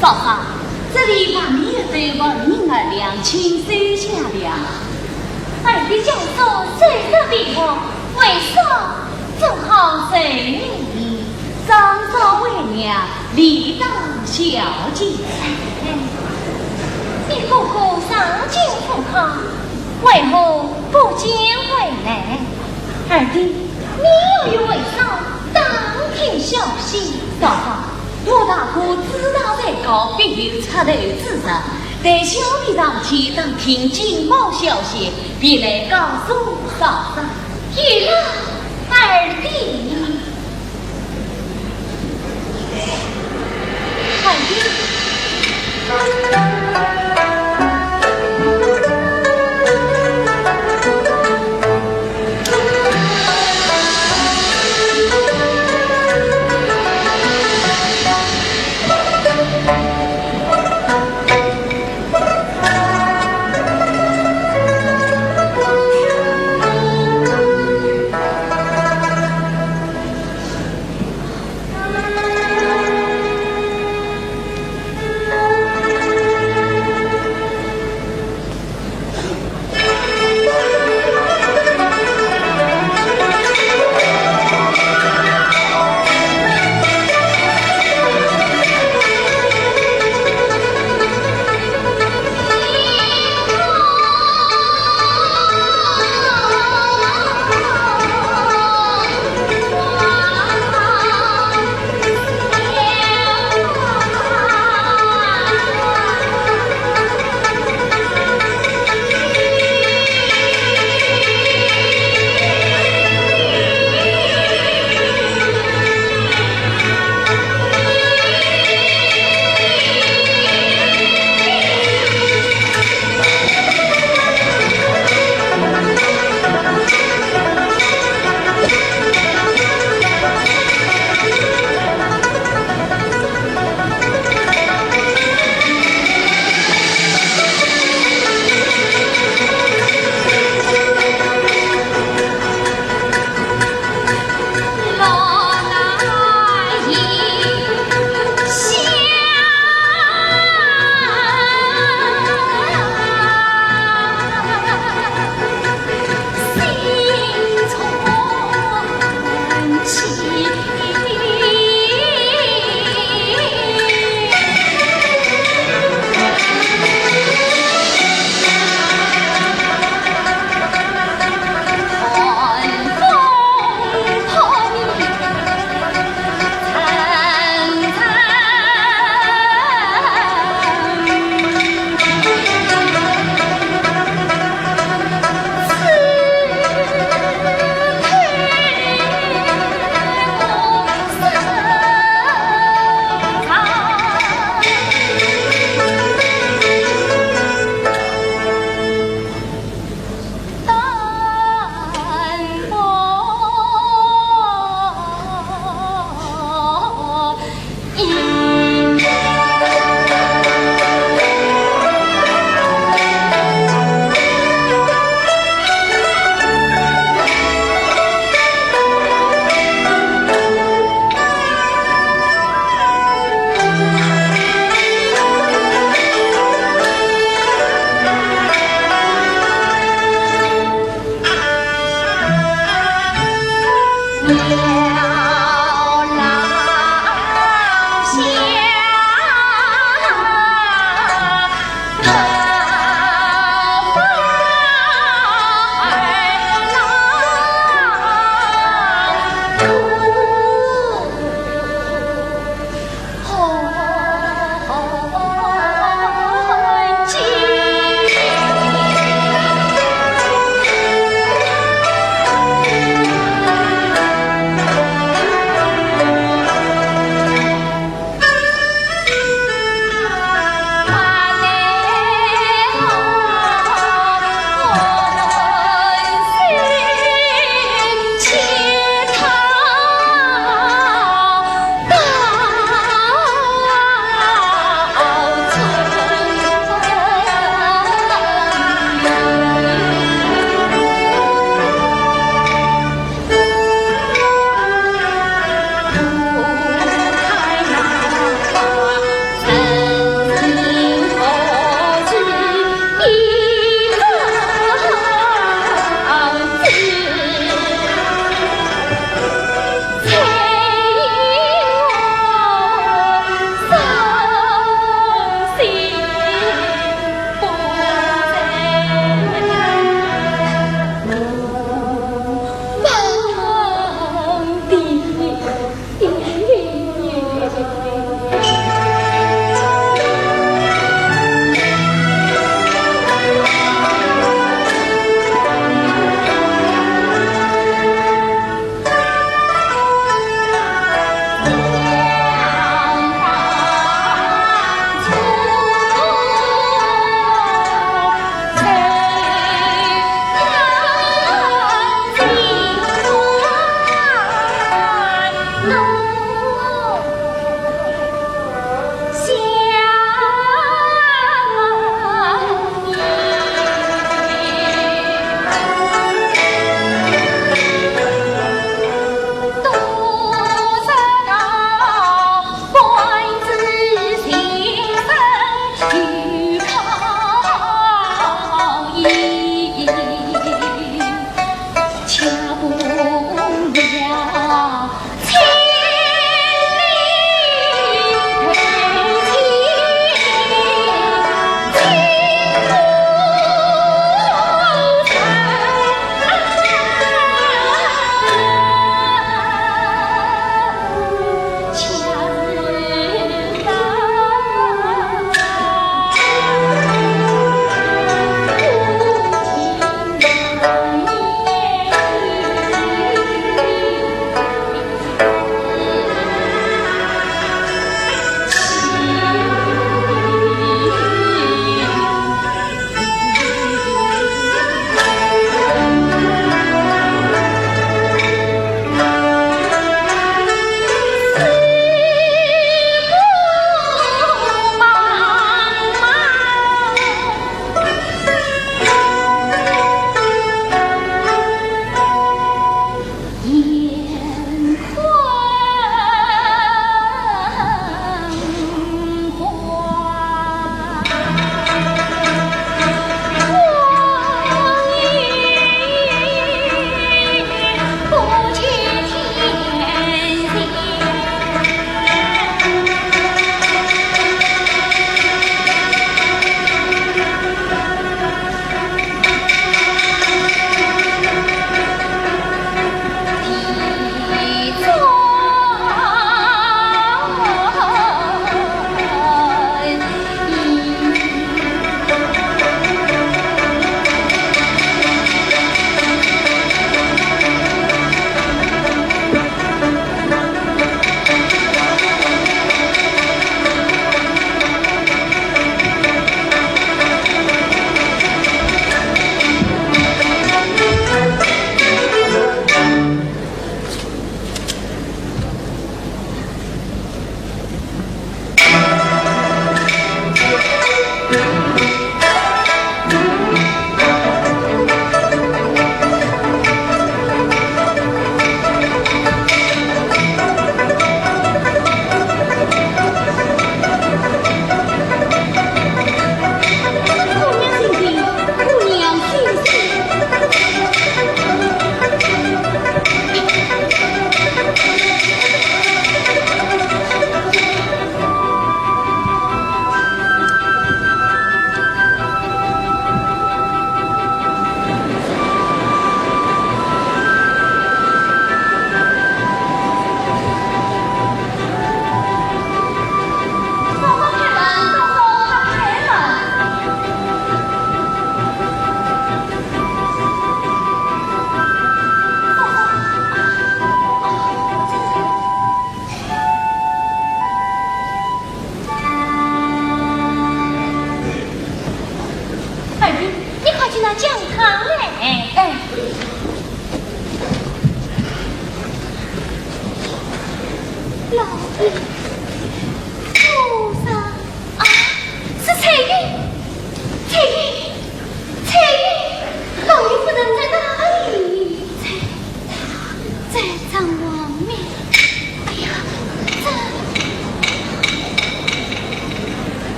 嫂嫂，这里外面对闻名而良，请收下了。俺的教授虽是比我，为啥正好随你张少为娘理当小姐？你姑姑上京赴考，为何不见回来？二弟，你又为啥当听消息？嫂嫂，我大哥知道在高必有插头之人，待小弟当天当听警报消息，便来告诉嫂嫂。原来二弟，二弟。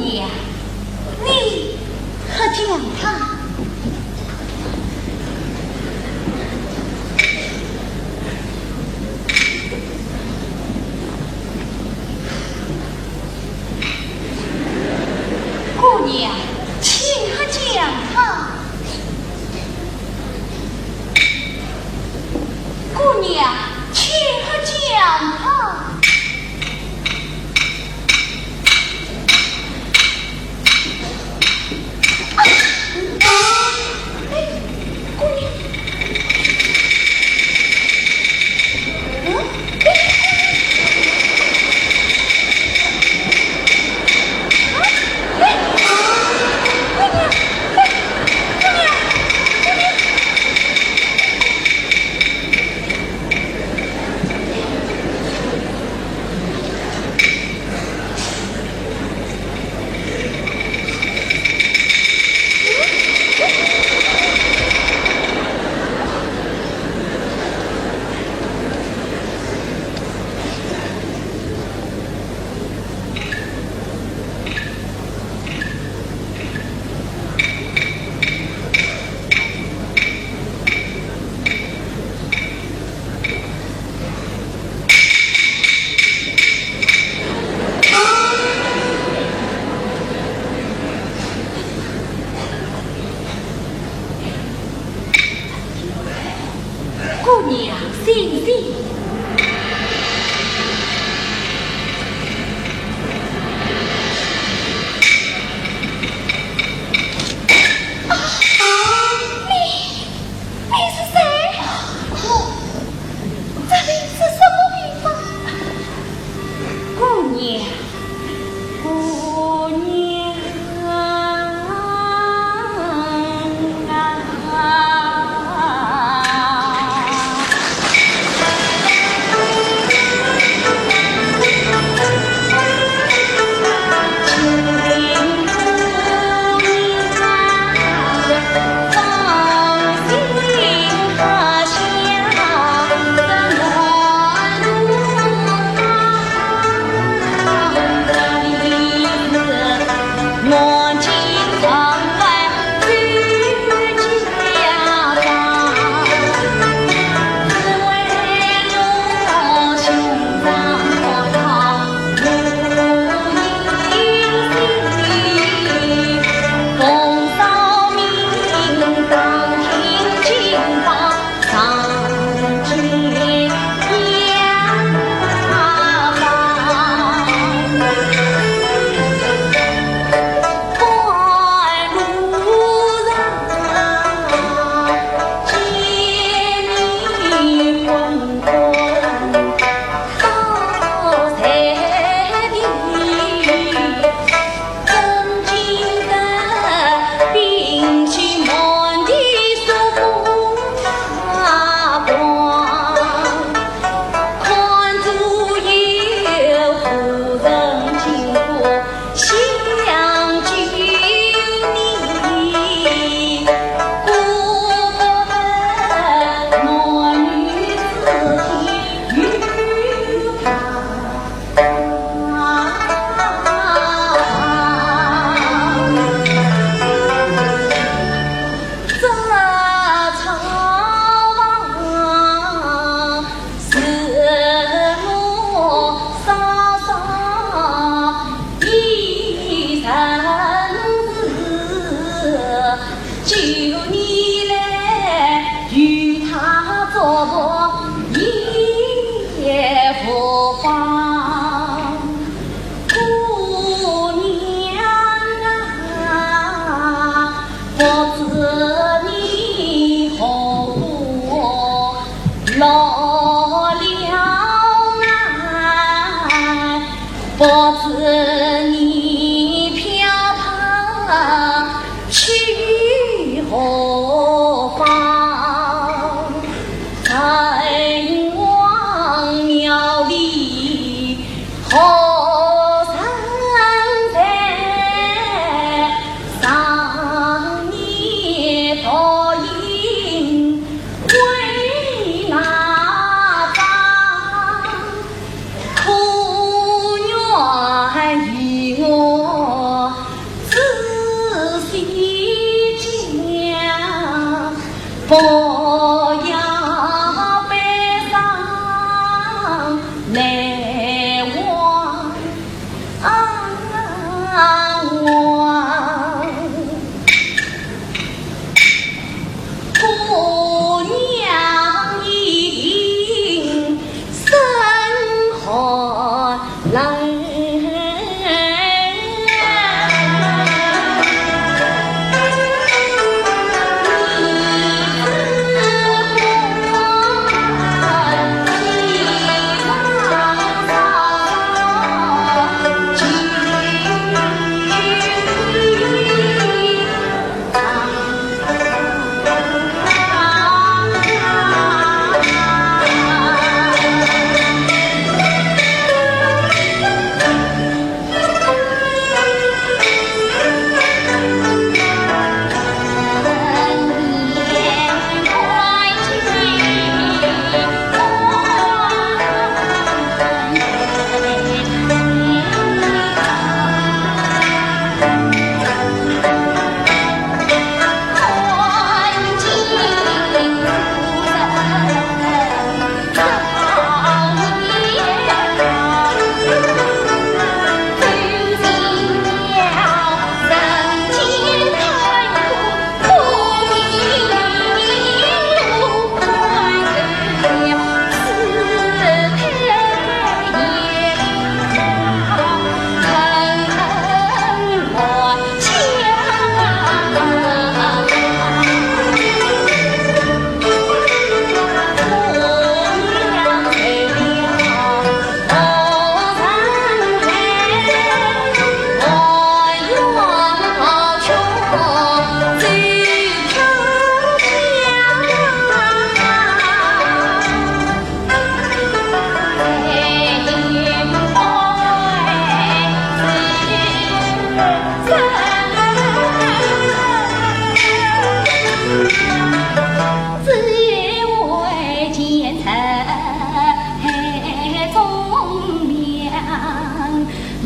娘，你可讲他？姑娘，请可讲他？姑娘，请可讲他？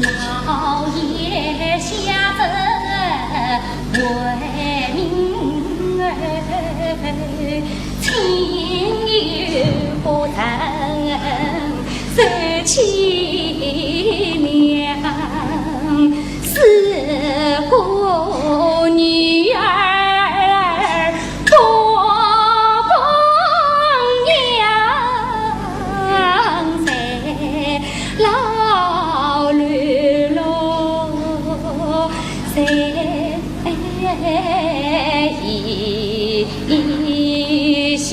老爷下旨为民儿，情有不成受凄凉，是故女儿多奉养，在老绿路在异乡。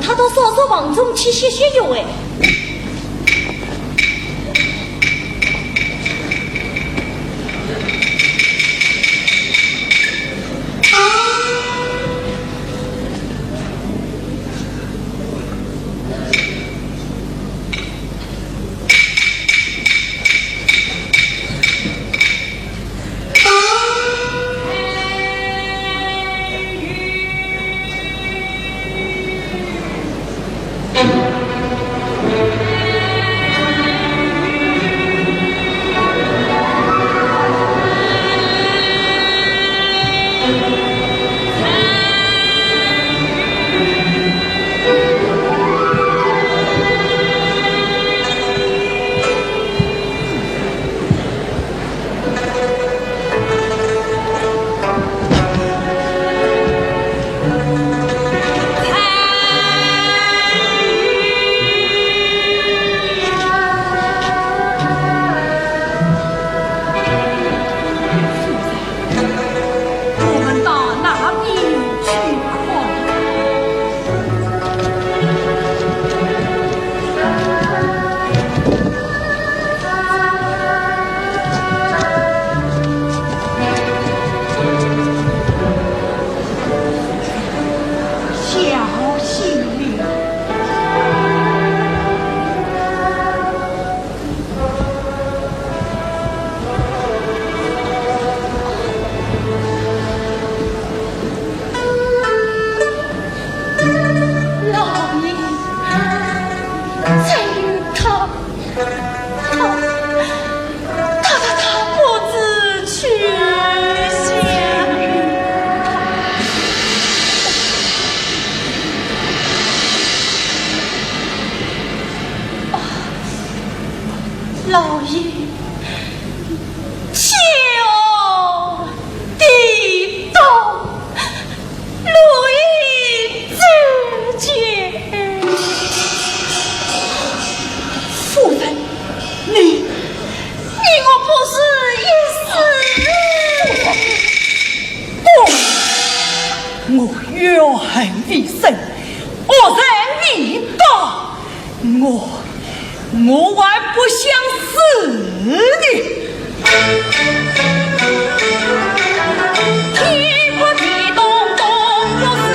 他到嫂嫂房中去歇歇药哎。老爷，求地动，路易之间。夫人，你我不是一死。不，我冤恨一生，我在你道，我还不想死你。天不地动，动如是。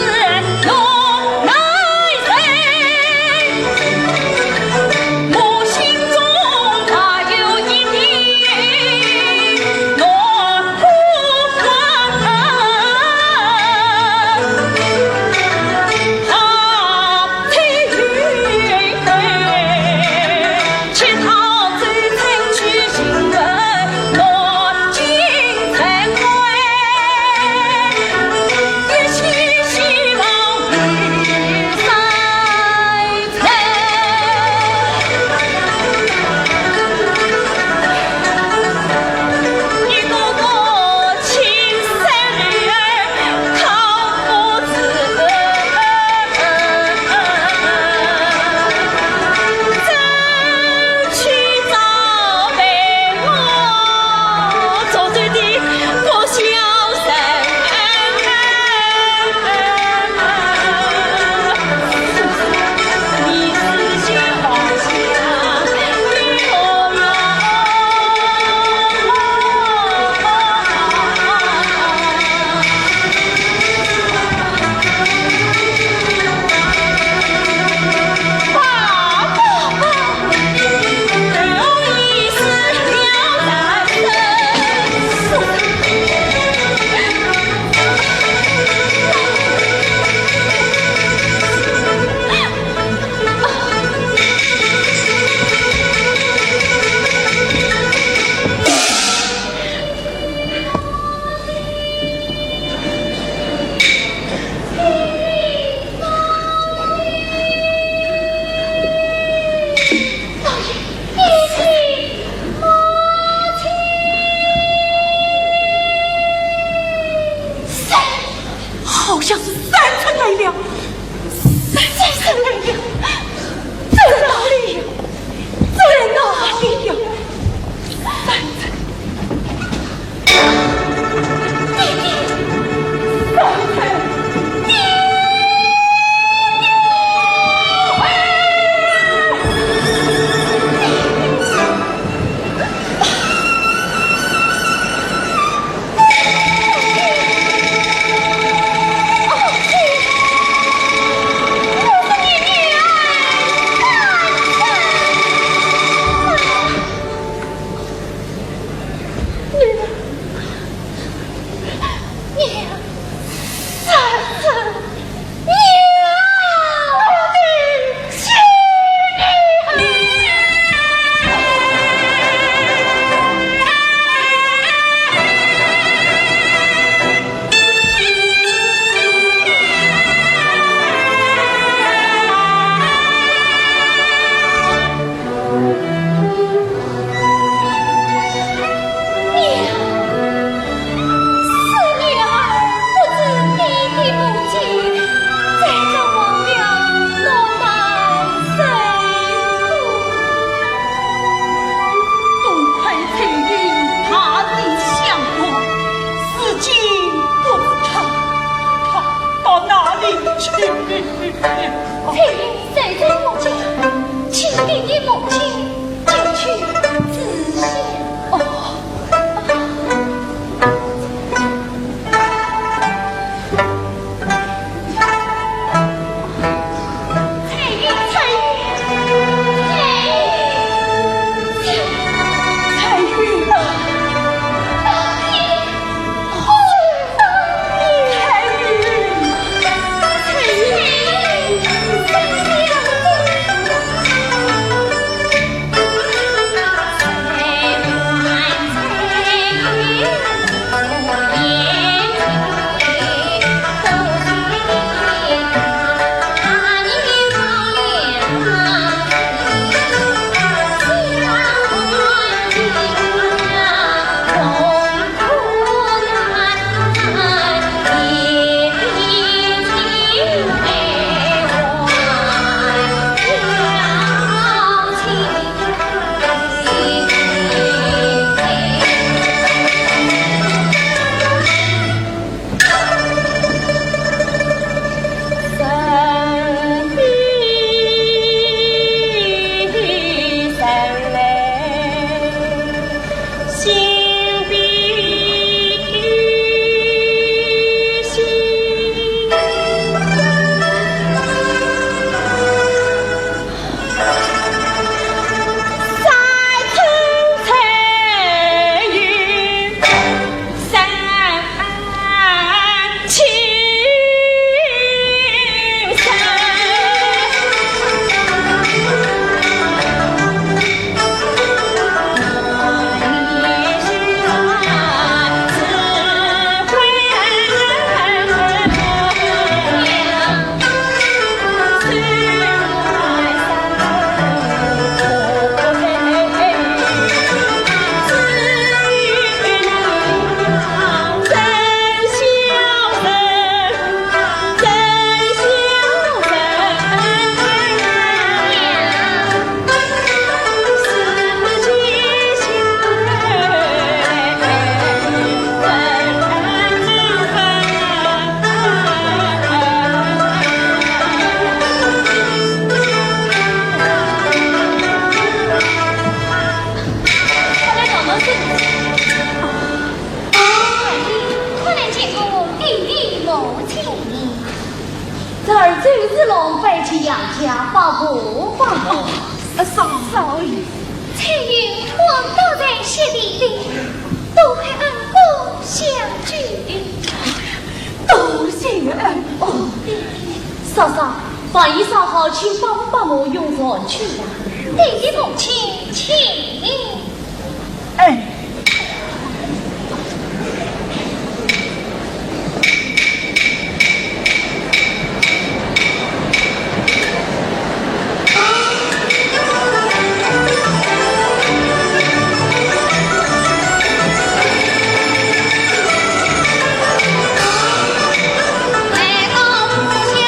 来了，先生来了，在哪里呀？在哪里呀？弟弟，三才。少爷，彩云我都在雪地里，多亏恩公相聚。多谢恩公。嫂嫂，把衣裳好，请帮我用房去呀。弟弟母亲，请。哎。来到府前。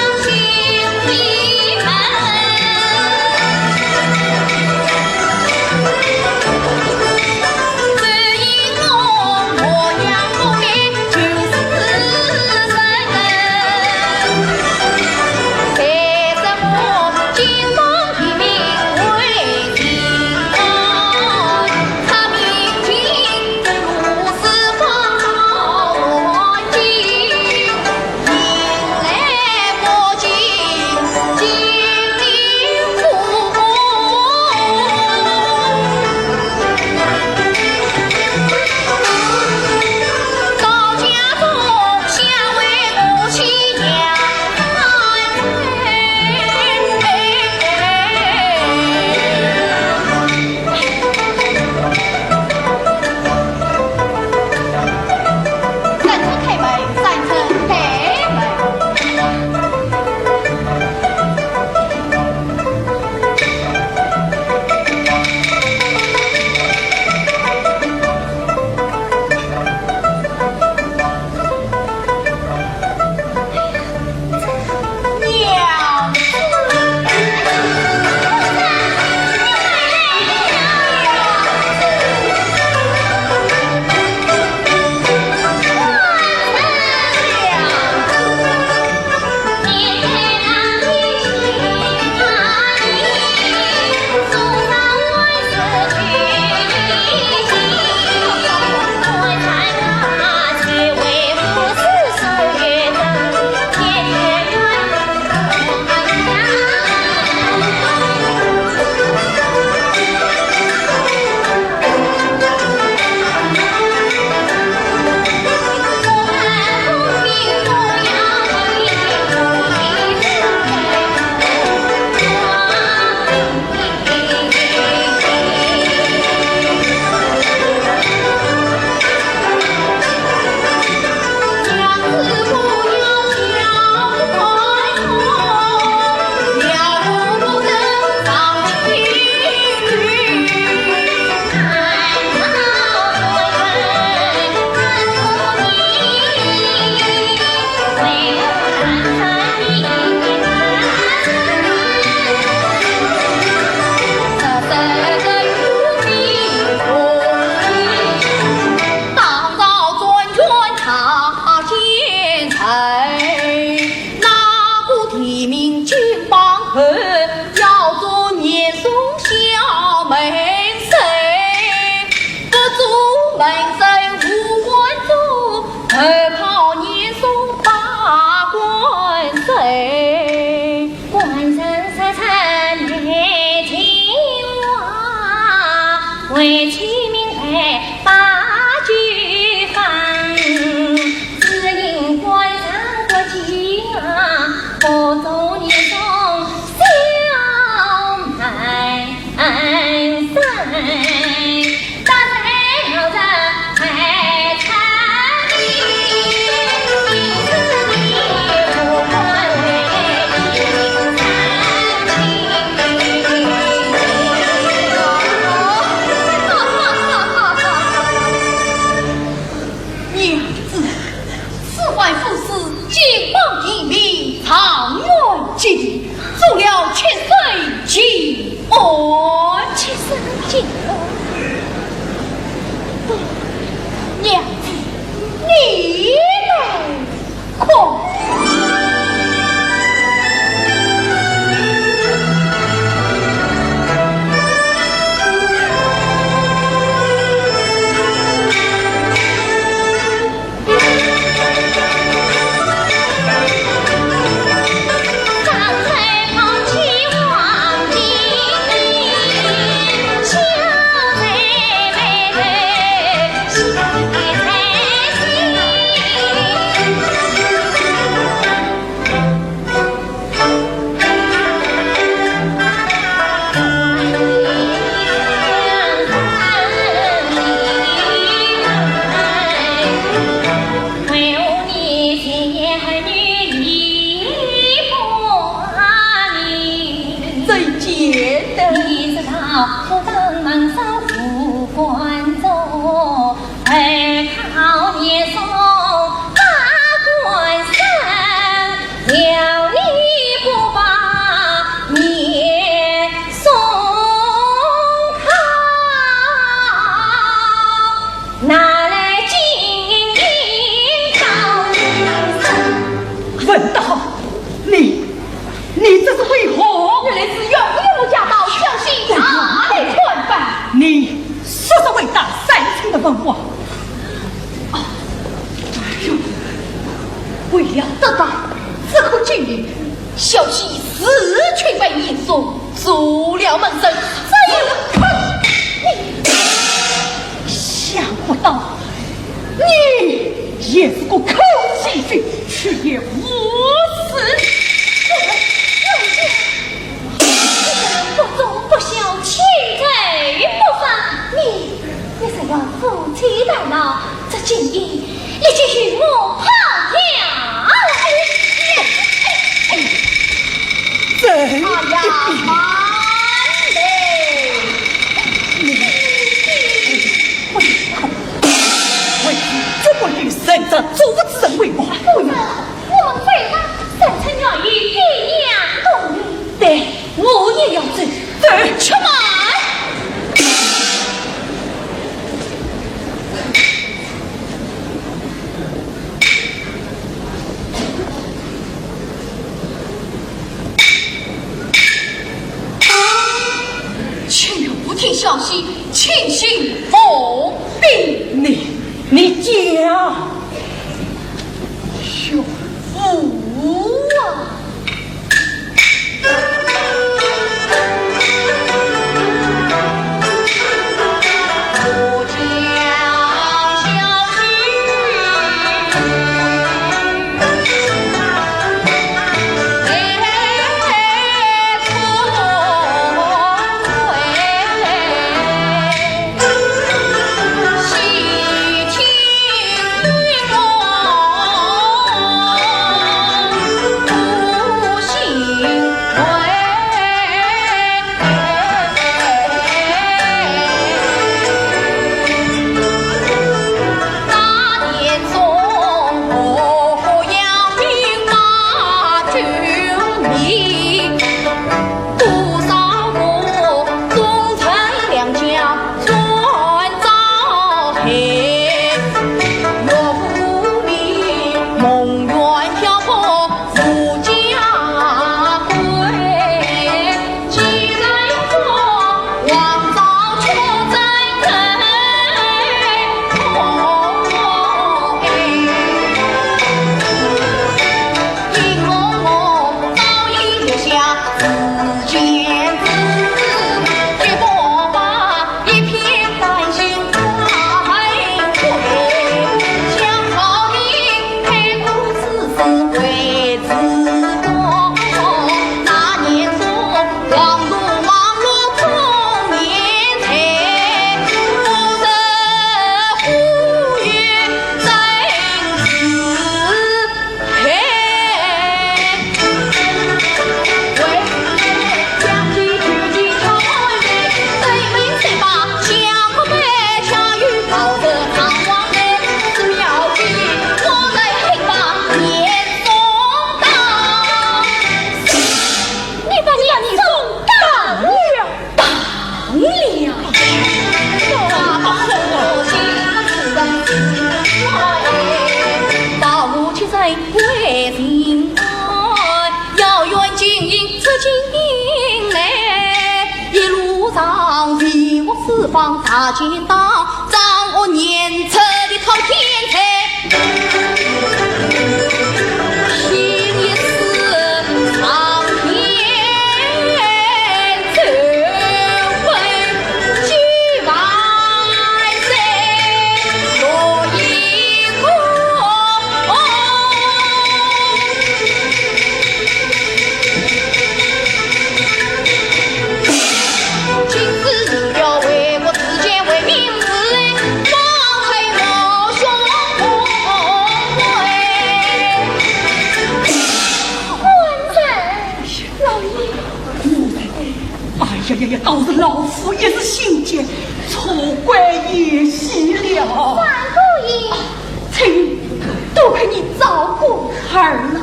为其名为八句方，只因官场过境啊，不走年中小满山，大才要在海产做了千岁进哦，千岁进娘子，你来快！我当满少副官中，而靠年送大官山，了你不把年送好，拿来金银高人问道你这是为何？原来是永有驾到，小心哪里穿犯？你说是为大三清的文化。哎呦，为了得到这口金银，小妻死去被引送，足了门生，这你想不到，你也是个口气军，却也无私。不忠不孝，欺贼不放，你是要夫妻代劳，这金银立即与我好下来。真的为这么女生的阻止人为我，夫人，我们非但三臣愿意一样共鸣，对，我也要走，出门。请留不听消息，请信奉命。你讲，有福啊！进来，一路上为我四方大街道，掌握年车的靠天才。呀，倒是老夫也是心间错怪也细了。范姑爷，请都给你照顾儿了，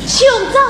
兄长。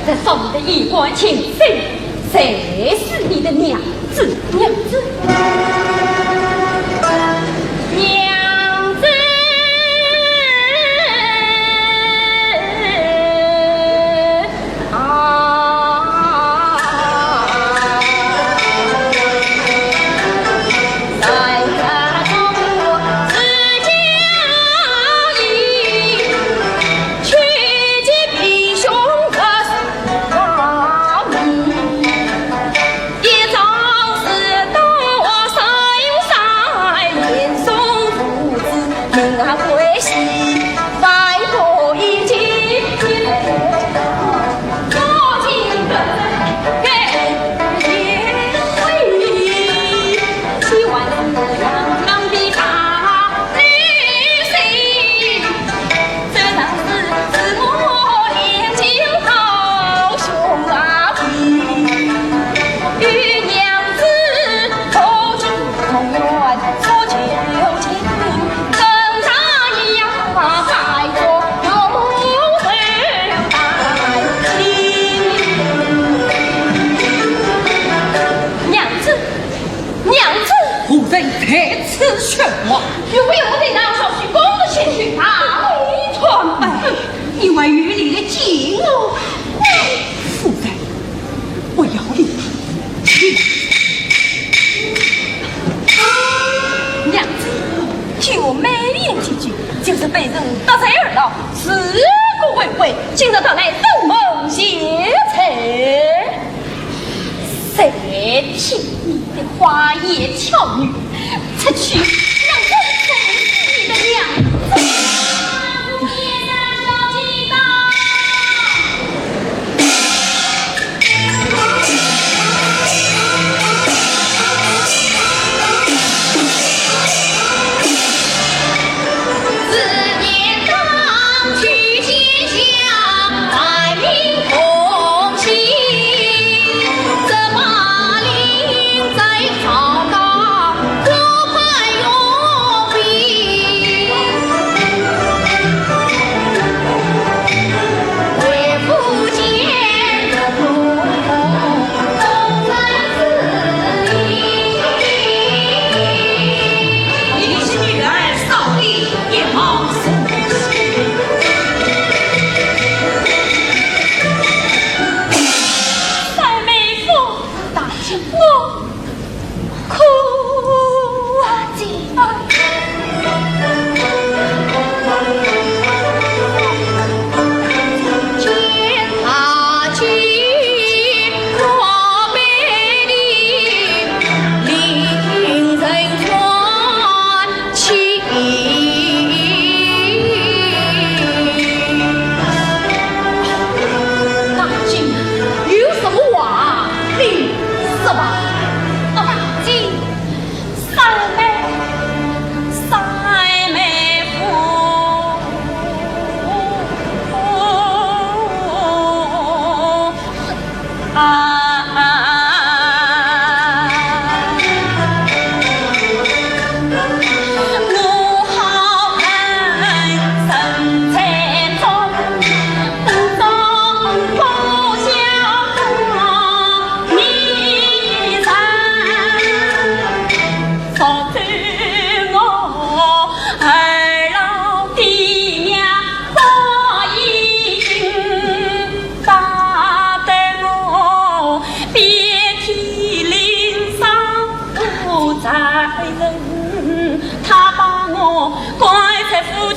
这送的衣冠禽兽，谁是你的娘子？娘子，娘子啊！在家中自家意，去见弟兄的话语，一早是到山上严嵩父子命啊归西，再过一季，多情的给也会，希望是洋洋的大女性，这当是我年轻好兄啊与娘子同居同源，所求情，跟他一样在做有人待娘子，娘子，夫人在此劝我，有没有我得让少许公的前去大为传哎，因为与你的激怒，夫人，我要你娘子，听我美言几句，就是被人打在耳道，自古为悔，今日到来登门谢罪。谁听你的花言巧语，出去让我做你的娘子？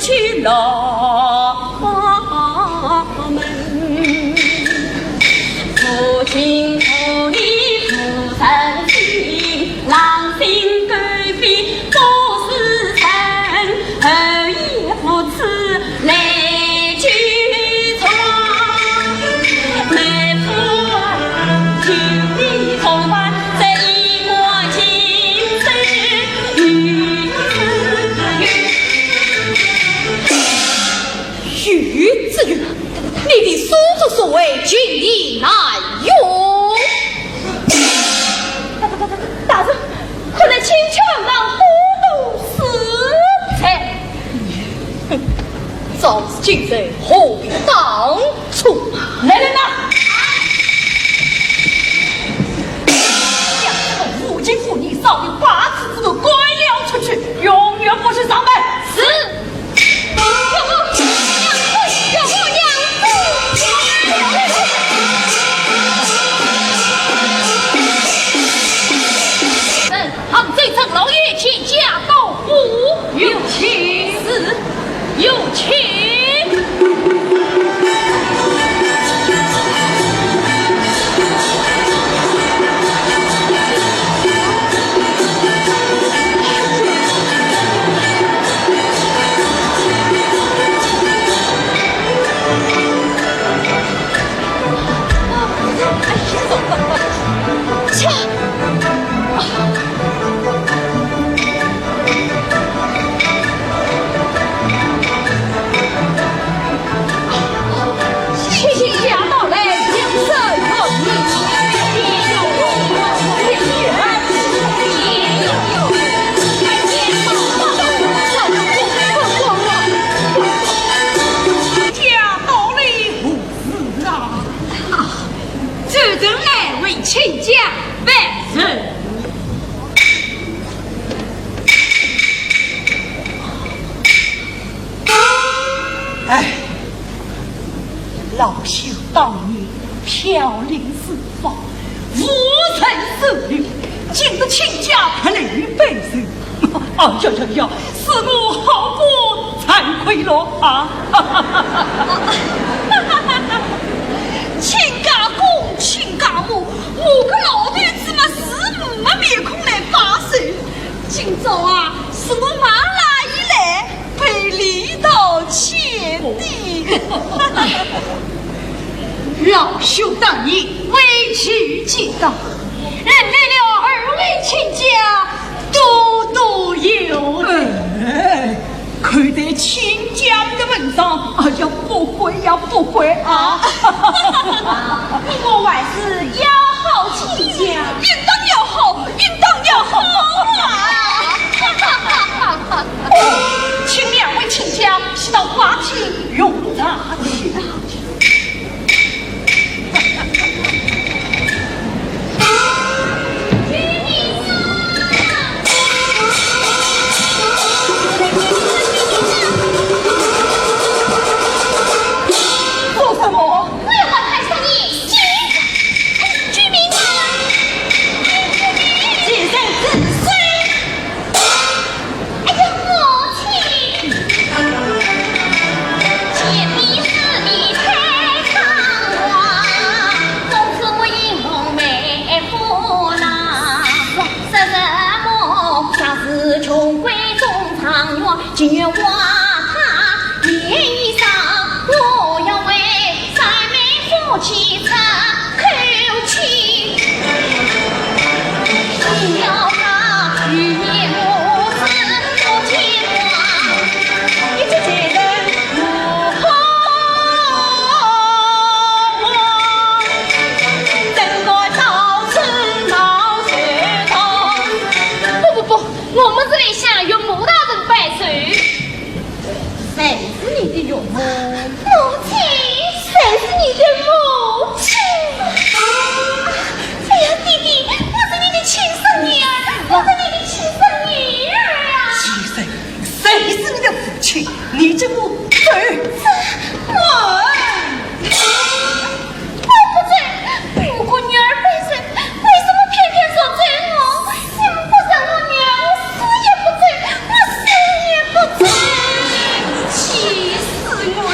去了门，父亲父你父生心，郎心隔壁不是臣，后也不辞来去闯，妹夫啊，请你同伴这一抹情深与于子玉，你的所作所为，均已难容。大人，可能请求让不怒死才。早知今日，何必当初？来人呐！将从母亲妇女少有8次之路拐了出去，永远不许上门。是。这层老爷请假到府，有请是有请。请假万人。哎，老朽当年飘零四方，无曾受留，今日请假派来于北人。哎呀呀呀，是我好过惭愧了啊！亲家公，亲家母，我个老头子嘛是没面孔来把手。今朝啊，是我马拉一来被礼到前地。老兄当年委屈见到，认来了二位亲家，多多有礼。看在亲家的份上，哎呀，不会呀，不会啊！我还是要好亲家，应当要好，应当要好啊！请两位亲家先到花厅用茶去。今月挖他夜衣裳，我要为三妹夫妻擦口气。只要他与你母子不牵挂，一直觉得如何？等我早吃闹学堂。不，我们这里下有母大人拜寿。谁是你的岳母？母亲，谁是你的母亲？哎呀，弟弟，我是你的亲生女儿，我是你的亲生女儿啊！其实谁是你的父亲？你这个儿子，我不准！如果女儿被生，为什么偏偏说准我？你们不让我女儿，我死也不准，我死也不准！气死我了！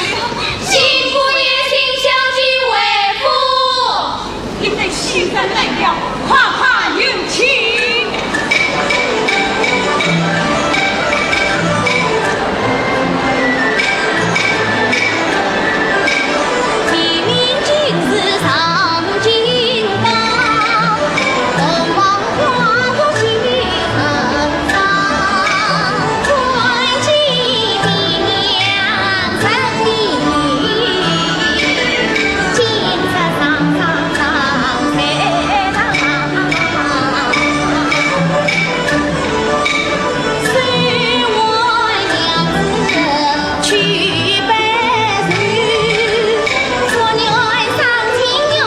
辛苦也请相继为父。你的心肝来了，夸夸有情。提名今日上京报，红芒花朵心很长，关机的娘成的金色上菜堂，随我娘子去拜寿，说女儿上京用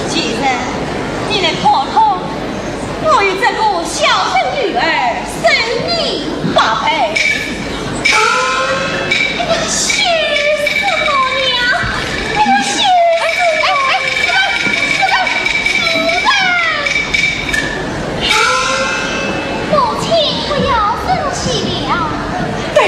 既然你来跑通，我有这个小生女儿，生你八辈。气死我娘！哎呀，气死我！母亲不要生气了。对，